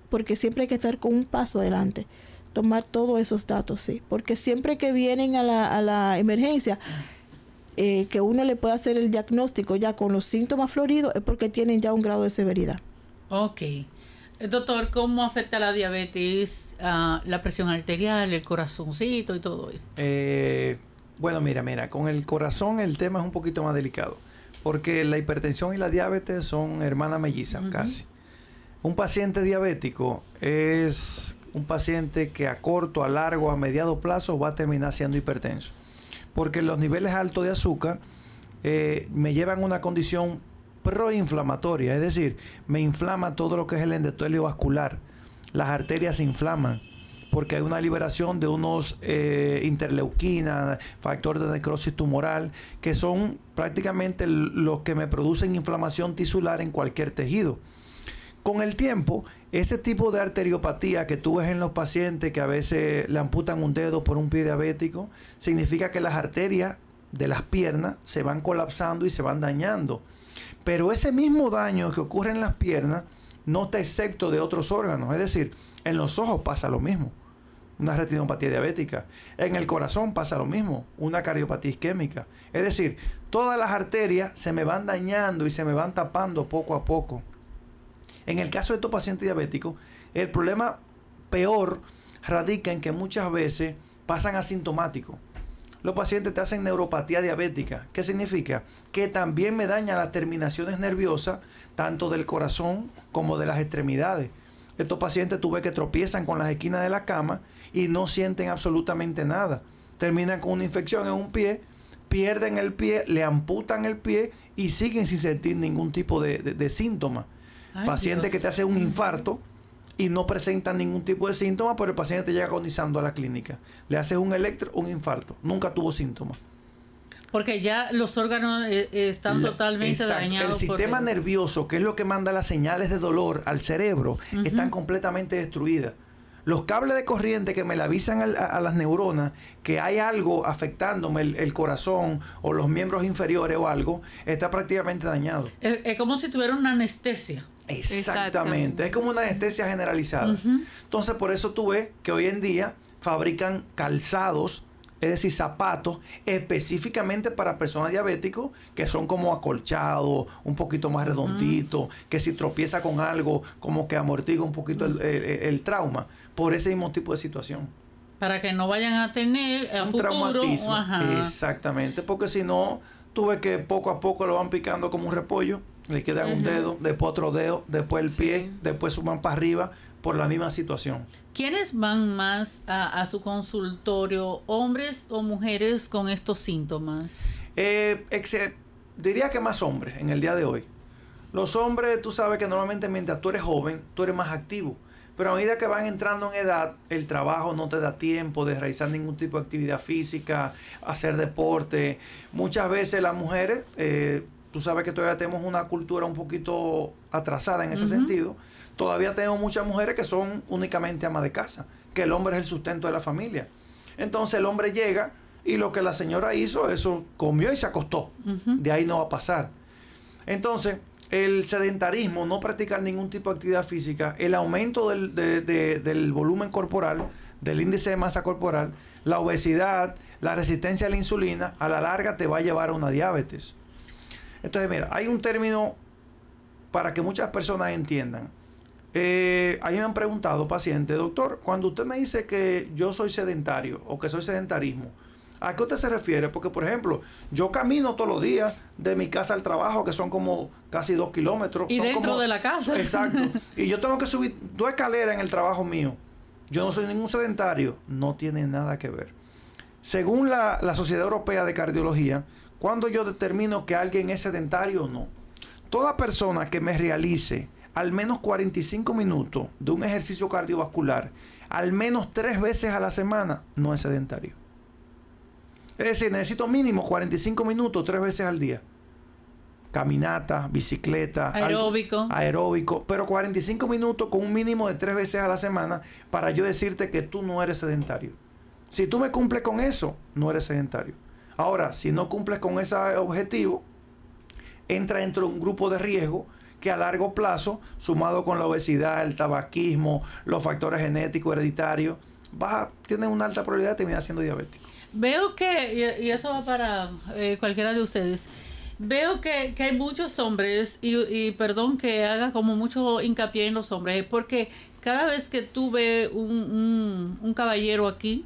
Porque siempre hay que estar con un paso adelante. Tomar todos esos datos, sí. Porque siempre que vienen a la emergencia, que uno le pueda hacer el diagnóstico ya con los síntomas floridos, es porque tienen ya un grado de severidad. Ok. Doctor, ¿cómo afecta la diabetes, la presión arterial, el corazoncito y todo eso? Bueno, mira, con el corazón el tema es un poquito más delicado, porque la hipertensión y la diabetes son hermanas mellizas, casi. Un paciente diabético es un paciente que a corto, a largo, a mediado plazo va a terminar siendo hipertenso, porque los niveles altos de azúcar me llevan a una condición proinflamatoria, es decir, me inflama todo lo que es el endotelio vascular, las arterias se inflaman, porque hay una liberación de unos interleuquinas, factores de necrosis tumoral, que son prácticamente los que me producen inflamación tisular en cualquier tejido. Con el tiempo, ese tipo de arteriopatía que tú ves en los pacientes que a veces le amputan un dedo por un pie diabético, significa que las arterias de las piernas se van colapsando y se van dañando. Pero ese mismo daño que ocurre en las piernas no está excepto de otros órganos. Es decir, en los ojos pasa lo mismo, una retinopatía diabética. En el corazón pasa lo mismo, una cardiopatía isquémica. Es decir, todas las arterias se me van dañando y se me van tapando poco a poco. En el caso de estos pacientes diabéticos, el problema peor radica en que muchas veces pasan asintomáticos. Los pacientes te hacen neuropatía diabética. ¿Qué significa? Que también me daña las terminaciones nerviosas, tanto del corazón como de las extremidades. Estos pacientes tú ves que tropiezan con las esquinas de la cama y no sienten absolutamente nada. Terminan con una infección en un pie, pierden el pie, le amputan el pie y siguen sin sentir ningún tipo de síntoma. Pacientes que te hacen un infarto y no presentan ningún tipo de síntoma, pero el paciente te llega agonizando a la clínica. Le haces un electro, un infarto. Nunca tuvo síntomas. Porque ya los órganos están totalmente dañados. El sistema nervioso, que es lo que manda las señales de dolor al cerebro, están completamente destruidas. Los cables de corriente que me le avisan a las neuronas que hay algo afectándome el corazón o los miembros inferiores o algo, está prácticamente dañado. Es como si tuviera una anestesia. Exactamente. Es como una anestesia generalizada. Entonces, por eso tú ves que hoy en día fabrican calzados, es decir, zapatos específicamente para personas diabéticos, que son como acolchados, un poquito más redonditos, que si tropieza con algo, como que amortigua un poquito el trauma, por ese mismo tipo de situación. Para que no vayan a tener un futuro, traumatismo. Exactamente, porque si no, tú ves que poco a poco lo van picando como un repollo, le quedan un dedo, después otro dedo, después el pie, después suban para arriba por la misma situación. ¿Quiénes van más a su consultorio, hombres o mujeres con estos síntomas? Diría que más hombres en el día de hoy. Los hombres, tú sabes que normalmente mientras tú eres joven, tú eres más activo. Pero a medida que van entrando en edad, el trabajo no te da tiempo de realizar ningún tipo de actividad física, hacer deporte. Muchas veces las mujeres, tú sabes que todavía tenemos una cultura un poquito atrasada en ese sentido. Todavía tenemos muchas mujeres que son únicamente amas de casa, que el hombre es el sustento de la familia. Entonces el hombre llega y lo que la señora hizo, eso comió y se acostó. De ahí no va a pasar. Entonces, el sedentarismo, no practicar ningún tipo de actividad física, el aumento del volumen corporal, del índice de masa corporal, la obesidad, la resistencia a la insulina, a la larga te va a llevar a una diabetes. Entonces, mira, hay un término para que muchas personas entiendan. Ahí me han preguntado pacientes, doctor, cuando usted me dice que yo soy sedentario o que soy sedentarismo, ¿a qué usted se refiere? Porque, por ejemplo, yo camino todos los días de mi casa al trabajo, que son como casi 2 kilómetros. Y dentro de la casa. Exacto. Y yo tengo que subir 2 escaleras en el trabajo mío. Yo no soy ningún sedentario. No tiene nada que ver. Según la Sociedad Europea de Cardiología, cuando yo determino que alguien es sedentario o no, toda persona que me realice al menos 45 minutos de un ejercicio cardiovascular, al menos 3 veces a la semana, no es sedentario. Es decir, necesito mínimo 45 minutos 3 veces al día. Caminata, bicicleta, aeróbico, pero 45 minutos con un mínimo de 3 veces a la semana para yo decirte que tú no eres sedentario. Si tú me cumples con eso, no eres sedentario. Ahora, si no cumples con ese objetivo, entra dentro de un grupo de riesgo que a largo plazo, sumado con la obesidad, el tabaquismo, los factores genéticos, hereditarios, tienen una alta probabilidad de terminar siendo diabético. Veo que, y eso va para cualquiera de ustedes, veo que hay muchos hombres, y perdón que haga como mucho hincapié en los hombres, porque cada vez que tú ves un caballero aquí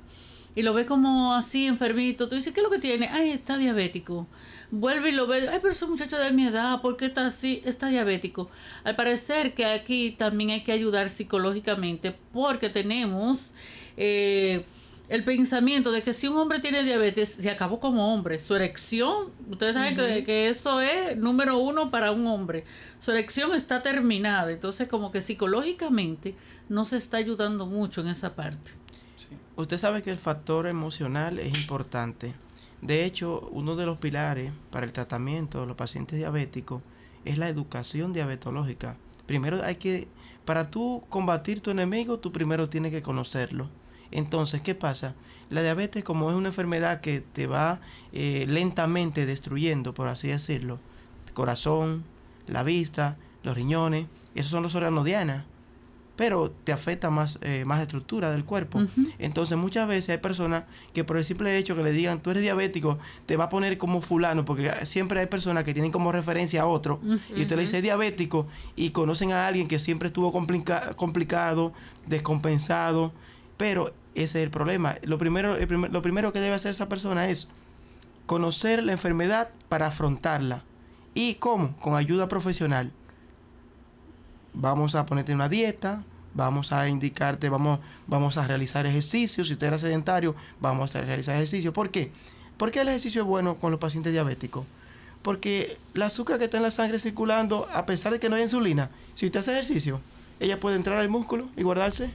y lo ves como así enfermito, tú dices, ¿qué es lo que tiene? Ay, está diabético. Vuelve y lo ve, ay, pero ese muchacho de mi edad, ¿por qué está así? Está diabético. Al parecer que aquí también hay que ayudar psicológicamente, porque tenemos el pensamiento de que si un hombre tiene diabetes, se acabó como hombre. Su erección, ustedes saben que eso es número 1 para un hombre. Su erección está terminada. Entonces, como que psicológicamente no se está ayudando mucho en esa parte. Sí. Usted sabe que el factor emocional es importante. De hecho, uno de los pilares para el tratamiento de los pacientes diabéticos es la educación diabetológica. Primero para tú combatir tu enemigo, tú primero tienes que conocerlo. Entonces, ¿qué pasa? La diabetes, como es una enfermedad que te va lentamente destruyendo, por así decirlo, el corazón, la vista, los riñones, esos son los órganos diana, pero te afecta más estructura del cuerpo. Entonces, muchas veces hay personas que por el simple hecho que le digan, tú eres diabético, te va a poner como fulano, porque siempre hay personas que tienen como referencia a otro, y usted le dice diabético, y conocen a alguien que siempre estuvo complicado, descompensado, pero ese es el problema. Lo primero que debe hacer esa persona es conocer la enfermedad para afrontarla. ¿Y cómo? Con ayuda profesional. Vamos a ponerte una dieta, vamos a indicarte, vamos a realizar ejercicios. Si usted era sedentario, vamos a realizar ejercicios. ¿Por qué? ¿Por qué el ejercicio es bueno con los pacientes diabéticos? Porque el azúcar que está en la sangre circulando, a pesar de que no hay insulina, si usted hace ejercicio, ella puede entrar al músculo y guardarse.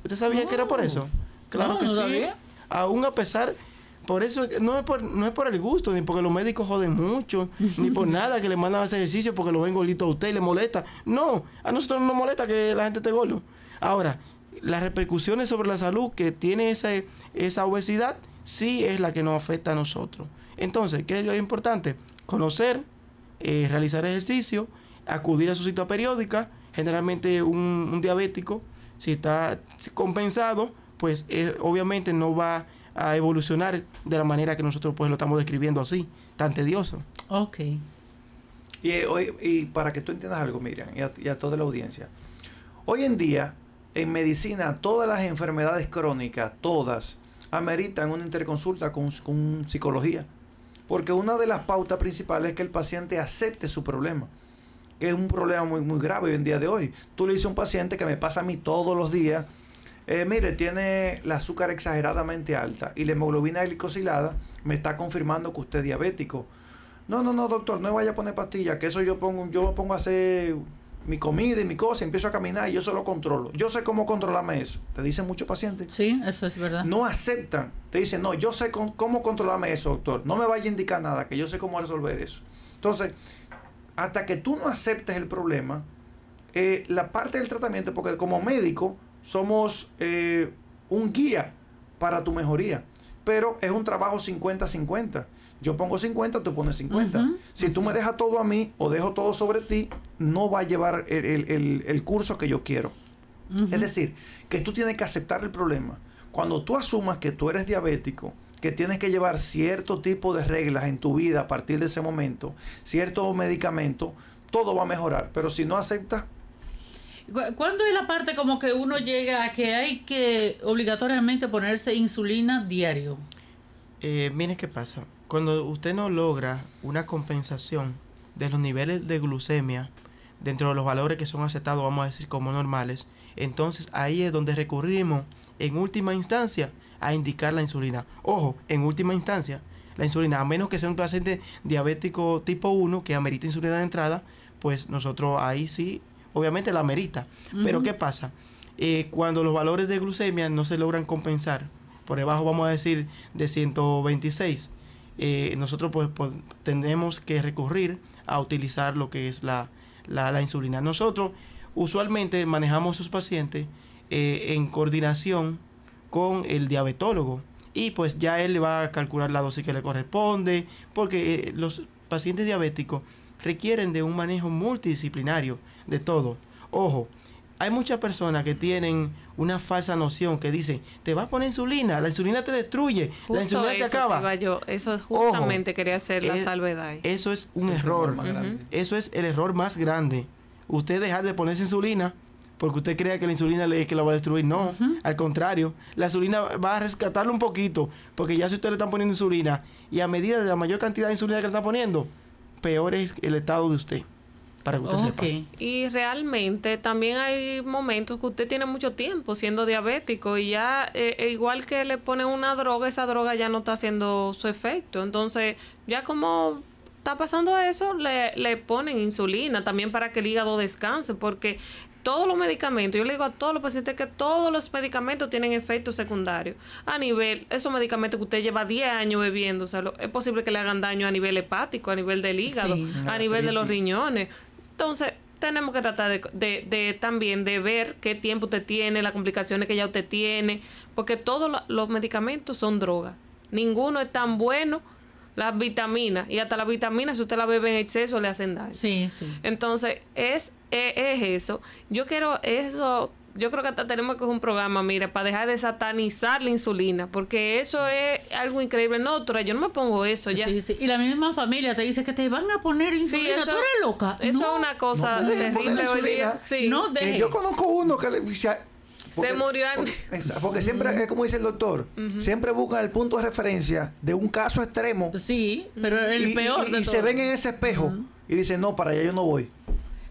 ¿Usted sabía que era por eso? Claro que sí. Sabía. Aún a pesar, por eso no es por el gusto, ni porque los médicos joden mucho, ni por nada que le mandan a hacer ejercicio porque lo ven gordito a usted y le molesta. No, a nosotros no nos molesta que la gente esté gordo. Ahora, las repercusiones sobre la salud que tiene esa obesidad, sí es la que nos afecta a nosotros. Entonces, ¿qué es lo importante? Conocer, realizar ejercicio, acudir a su cita periódica. Generalmente un diabético, si está compensado, pues obviamente no va a evolucionar de la manera que nosotros pues lo estamos describiendo así, tan tedioso. Ok. Y para que tú entiendas algo, Miriam, y a toda la audiencia. Hoy en día, en medicina, todas las enfermedades crónicas, todas, ameritan una interconsulta con psicología. Porque una de las pautas principales es que el paciente acepte su problema, que es un problema muy, muy grave hoy en día de hoy. Tú le dices a un paciente que me pasa a mí todos los días, mire, tiene el azúcar exageradamente alta y la hemoglobina glicosilada me está confirmando que usted es diabético. No, doctor, no me vaya a poner pastillas, que eso yo me pongo a hacer mi comida y mi cosa, empiezo a caminar y yo solo controlo. Yo sé cómo controlarme eso. Te dicen muchos pacientes. Sí, eso es verdad. No aceptan. Te dicen, no, yo sé cómo controlarme eso, doctor. No me vaya a indicar nada, que yo sé cómo resolver eso. Entonces, hasta que tú no aceptes el problema, la parte del tratamiento, porque como médico somos un guía para tu mejoría, pero es un trabajo 50-50. Yo pongo 50, tú pones 50. Si tú me dejas todo a mí o dejo todo sobre ti, no va a llevar el curso que yo quiero. Es decir, que tú tienes que aceptar el problema. Cuando tú asumas que tú eres diabético, que tienes que llevar cierto tipo de reglas en tu vida a partir de ese momento, ciertos medicamentos, todo va a mejorar. Pero si no aceptas... ¿Cuándo es la parte como que uno llega a que hay que obligatoriamente ponerse insulina diario? Miren qué pasa. Cuando usted no logra una compensación de los niveles de glucemia dentro de los valores que son aceptados, vamos a decir, como normales, entonces ahí es donde recurrimos en última instancia a indicar la insulina. Ojo, en última instancia, la insulina, a menos que sea un paciente diabético tipo 1 que amerita insulina de entrada, pues nosotros ahí sí, obviamente la amerita. Pero ¿qué pasa? Cuando los valores de glucemia no se logran compensar, por debajo vamos a decir de 126, nosotros pues tenemos que recurrir a utilizar lo que es la insulina. Nosotros usualmente manejamos a esos pacientes en coordinación con el diabetólogo y pues ya él le va a calcular la dosis que le corresponde, porque los pacientes diabéticos requieren de un manejo multidisciplinario de todo. Ojo, hay muchas personas que tienen una falsa noción que dicen, te vas a poner insulina, la insulina te destruye, la insulina te acaba. Eso es justamente quería hacer la salvedad. Eso es un error. Eso es el error más grande. Usted dejar de ponerse insulina porque usted crea que la insulina es que la va a destruir. No, al contrario, la insulina va a rescatarlo un poquito, porque ya si usted le está poniendo insulina y a medida de la mayor cantidad de insulina que le está poniendo, peor es el estado de usted. Para que usted sepa. Y realmente también hay momentos que usted tiene mucho tiempo siendo diabético y ya igual que le ponen una droga, esa droga ya no está haciendo su efecto. Entonces, ya como está pasando eso, le ponen insulina también para que el hígado descanse, porque todos los medicamentos, yo le digo a todos los pacientes que todos los medicamentos tienen efectos secundarios. A nivel, esos medicamentos que usted lleva 10 años bebiendo, o sea, es posible que le hagan daño a nivel hepático, a nivel del hígado, a nivel de los riñones. Entonces, tenemos que tratar de también de ver qué tiempo usted tiene, las complicaciones que ya usted tiene, porque todos los medicamentos son drogas. Ninguno es tan bueno. Las vitaminas, y hasta las vitaminas, si usted las bebe en exceso, le hacen daño. Sí. Entonces, es eso. Yo creo que hasta tenemos que hacer un programa, mira, para dejar de satanizar la insulina, porque eso es algo increíble. No, doctora, yo no me pongo eso ya. Sí. Y la misma familia te dice que te van a poner insulina. Tú eres loca. Eso es una cosa terrible hoy día. Sí. No deje. Yo conozco uno que se murió porque siempre es como dice el doctor, siempre buscan el punto de referencia de un caso extremo. Sí, pero el peor de todo. Y se ven en ese espejo y dicen, no, para allá yo no voy.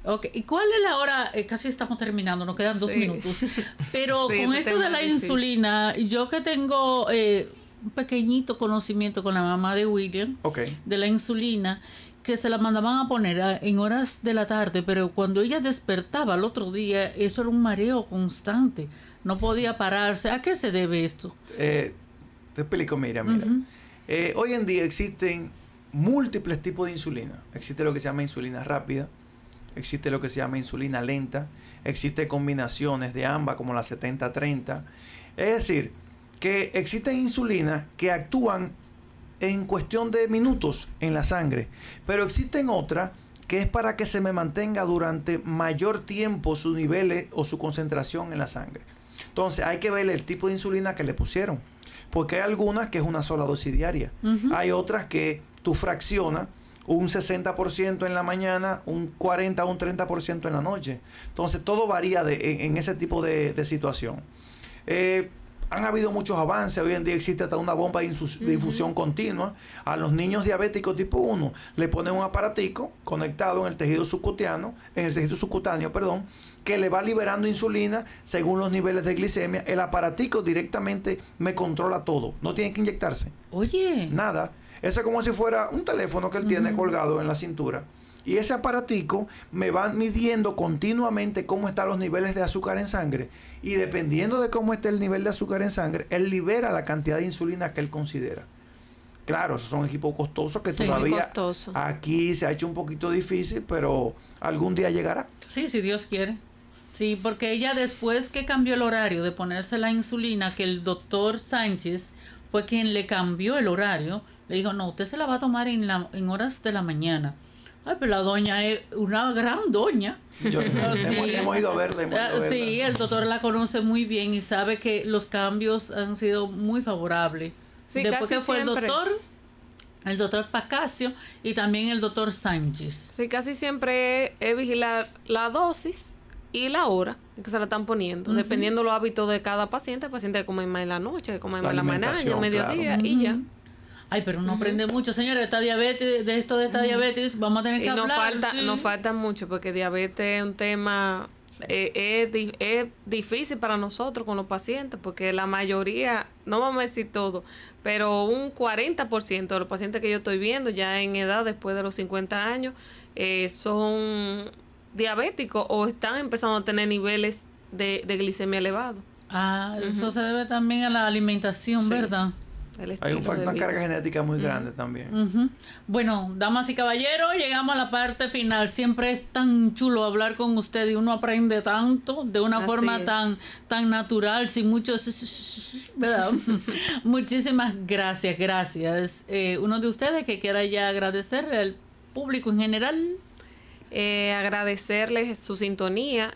Okay. ¿Y cuál es la hora? Casi estamos terminando, nos quedan 2 minutos. Pero con esto de la insulina, yo que tengo un pequeñito conocimiento con la mamá de William, de la insulina, que se la mandaban a poner en horas de la tarde, pero cuando ella despertaba al otro día, eso era un mareo constante. No podía pararse. ¿A qué se debe esto? Te explico, mira. Hoy en día existen múltiples tipos de insulina. Existe lo que se llama insulina rápida, existe lo que se llama insulina lenta, existe combinaciones de ambas como la 70-30. Es decir, que existen insulinas que actúan en cuestión de minutos en la sangre, pero existen otras que es para que se me mantenga durante mayor tiempo sus niveles o su concentración en la sangre. Entonces hay que ver el tipo de insulina que le pusieron, porque hay algunas que es una sola dosis diaria, hay otras que tú fraccionas un 60% en la mañana, un 40 o un 30% en la noche. Entonces todo varía en ese tipo de situación. Han habido muchos avances. Hoy en día existe hasta una bomba de infusión continua. A los niños diabéticos tipo 1 le ponen un aparatico conectado en el tejido subcutáneo, que le va liberando insulina según los niveles de glicemia. El aparatico directamente me controla todo. No tiene que inyectarse. Oye. Nada. Eso es como si fuera un teléfono que él tiene colgado en la cintura. Y ese aparatico me va midiendo continuamente cómo están los niveles de azúcar en sangre. Y dependiendo de cómo esté el nivel de azúcar en sangre, él libera la cantidad de insulina que él considera. Claro, esos son equipos costosos que todavía aquí se ha hecho un poquito difícil, pero algún día llegará. Sí, si Dios quiere. Sí, porque ella después que cambió el horario de ponerse la insulina, que el doctor Sánchez fue quien le cambió el horario, le dijo, no, usted se la va a tomar en horas de la mañana. Ay, pero la doña es una gran doña. Hemos ido a verla. Sí, el doctor la conoce muy bien y sabe que los cambios han sido muy favorables. Sí, después que fue siempre. el doctor Pacasio y también el doctor Sánchez. Sí, casi siempre es vigilar la dosis y la hora en que se la están poniendo, dependiendo los hábitos de cada paciente. El paciente come más en la noche, come más en la mañana, en el mediodía y ya. Ay, pero no aprende mucho, señores, esta diabetes, de esta diabetes, vamos a tener que hablar. Nos falta mucho, porque diabetes es un tema, es difícil para nosotros con los pacientes, porque la mayoría, no vamos a decir todo, pero un 40% de los pacientes que yo estoy viendo ya en edad después de los 50 años son diabéticos o están empezando a tener niveles de glicemia elevados. Eso se debe también a la alimentación, ¿verdad? Hay una carga genética muy grande también. Bueno, damas y caballeros, llegamos a la parte final. Siempre es tan chulo hablar con usted y uno aprende tanto de una forma tan natural, sin muchos, ¿verdad? Muchísimas gracias. Uno de ustedes que quiera ya agradecer público en general. Agradecerles su sintonía.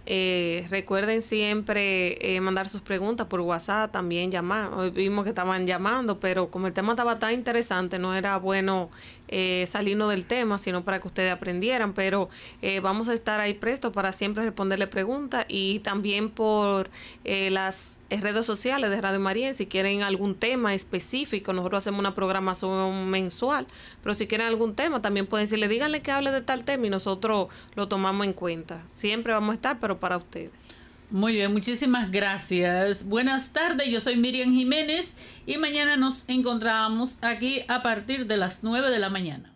Recuerden siempre mandar sus preguntas por WhatsApp, también llamar. Hoy vimos que estaban llamando, pero como el tema estaba tan interesante, no era bueno salirnos del tema, sino para que ustedes aprendieran. Pero vamos a estar ahí prestos para siempre responderle preguntas, y también por las redes sociales de Radio María. Si quieren algún tema específico, nosotros hacemos una programación mensual, pero si quieren algún tema también pueden decirle, díganle que hable de tal tema y nosotros lo tomamos en cuenta. Siempre vamos a estar, pero para ustedes. Muy bien, muchísimas gracias. Buenas tardes, yo soy Miriam Jiménez y mañana nos encontramos aquí a partir de las 9 de la mañana.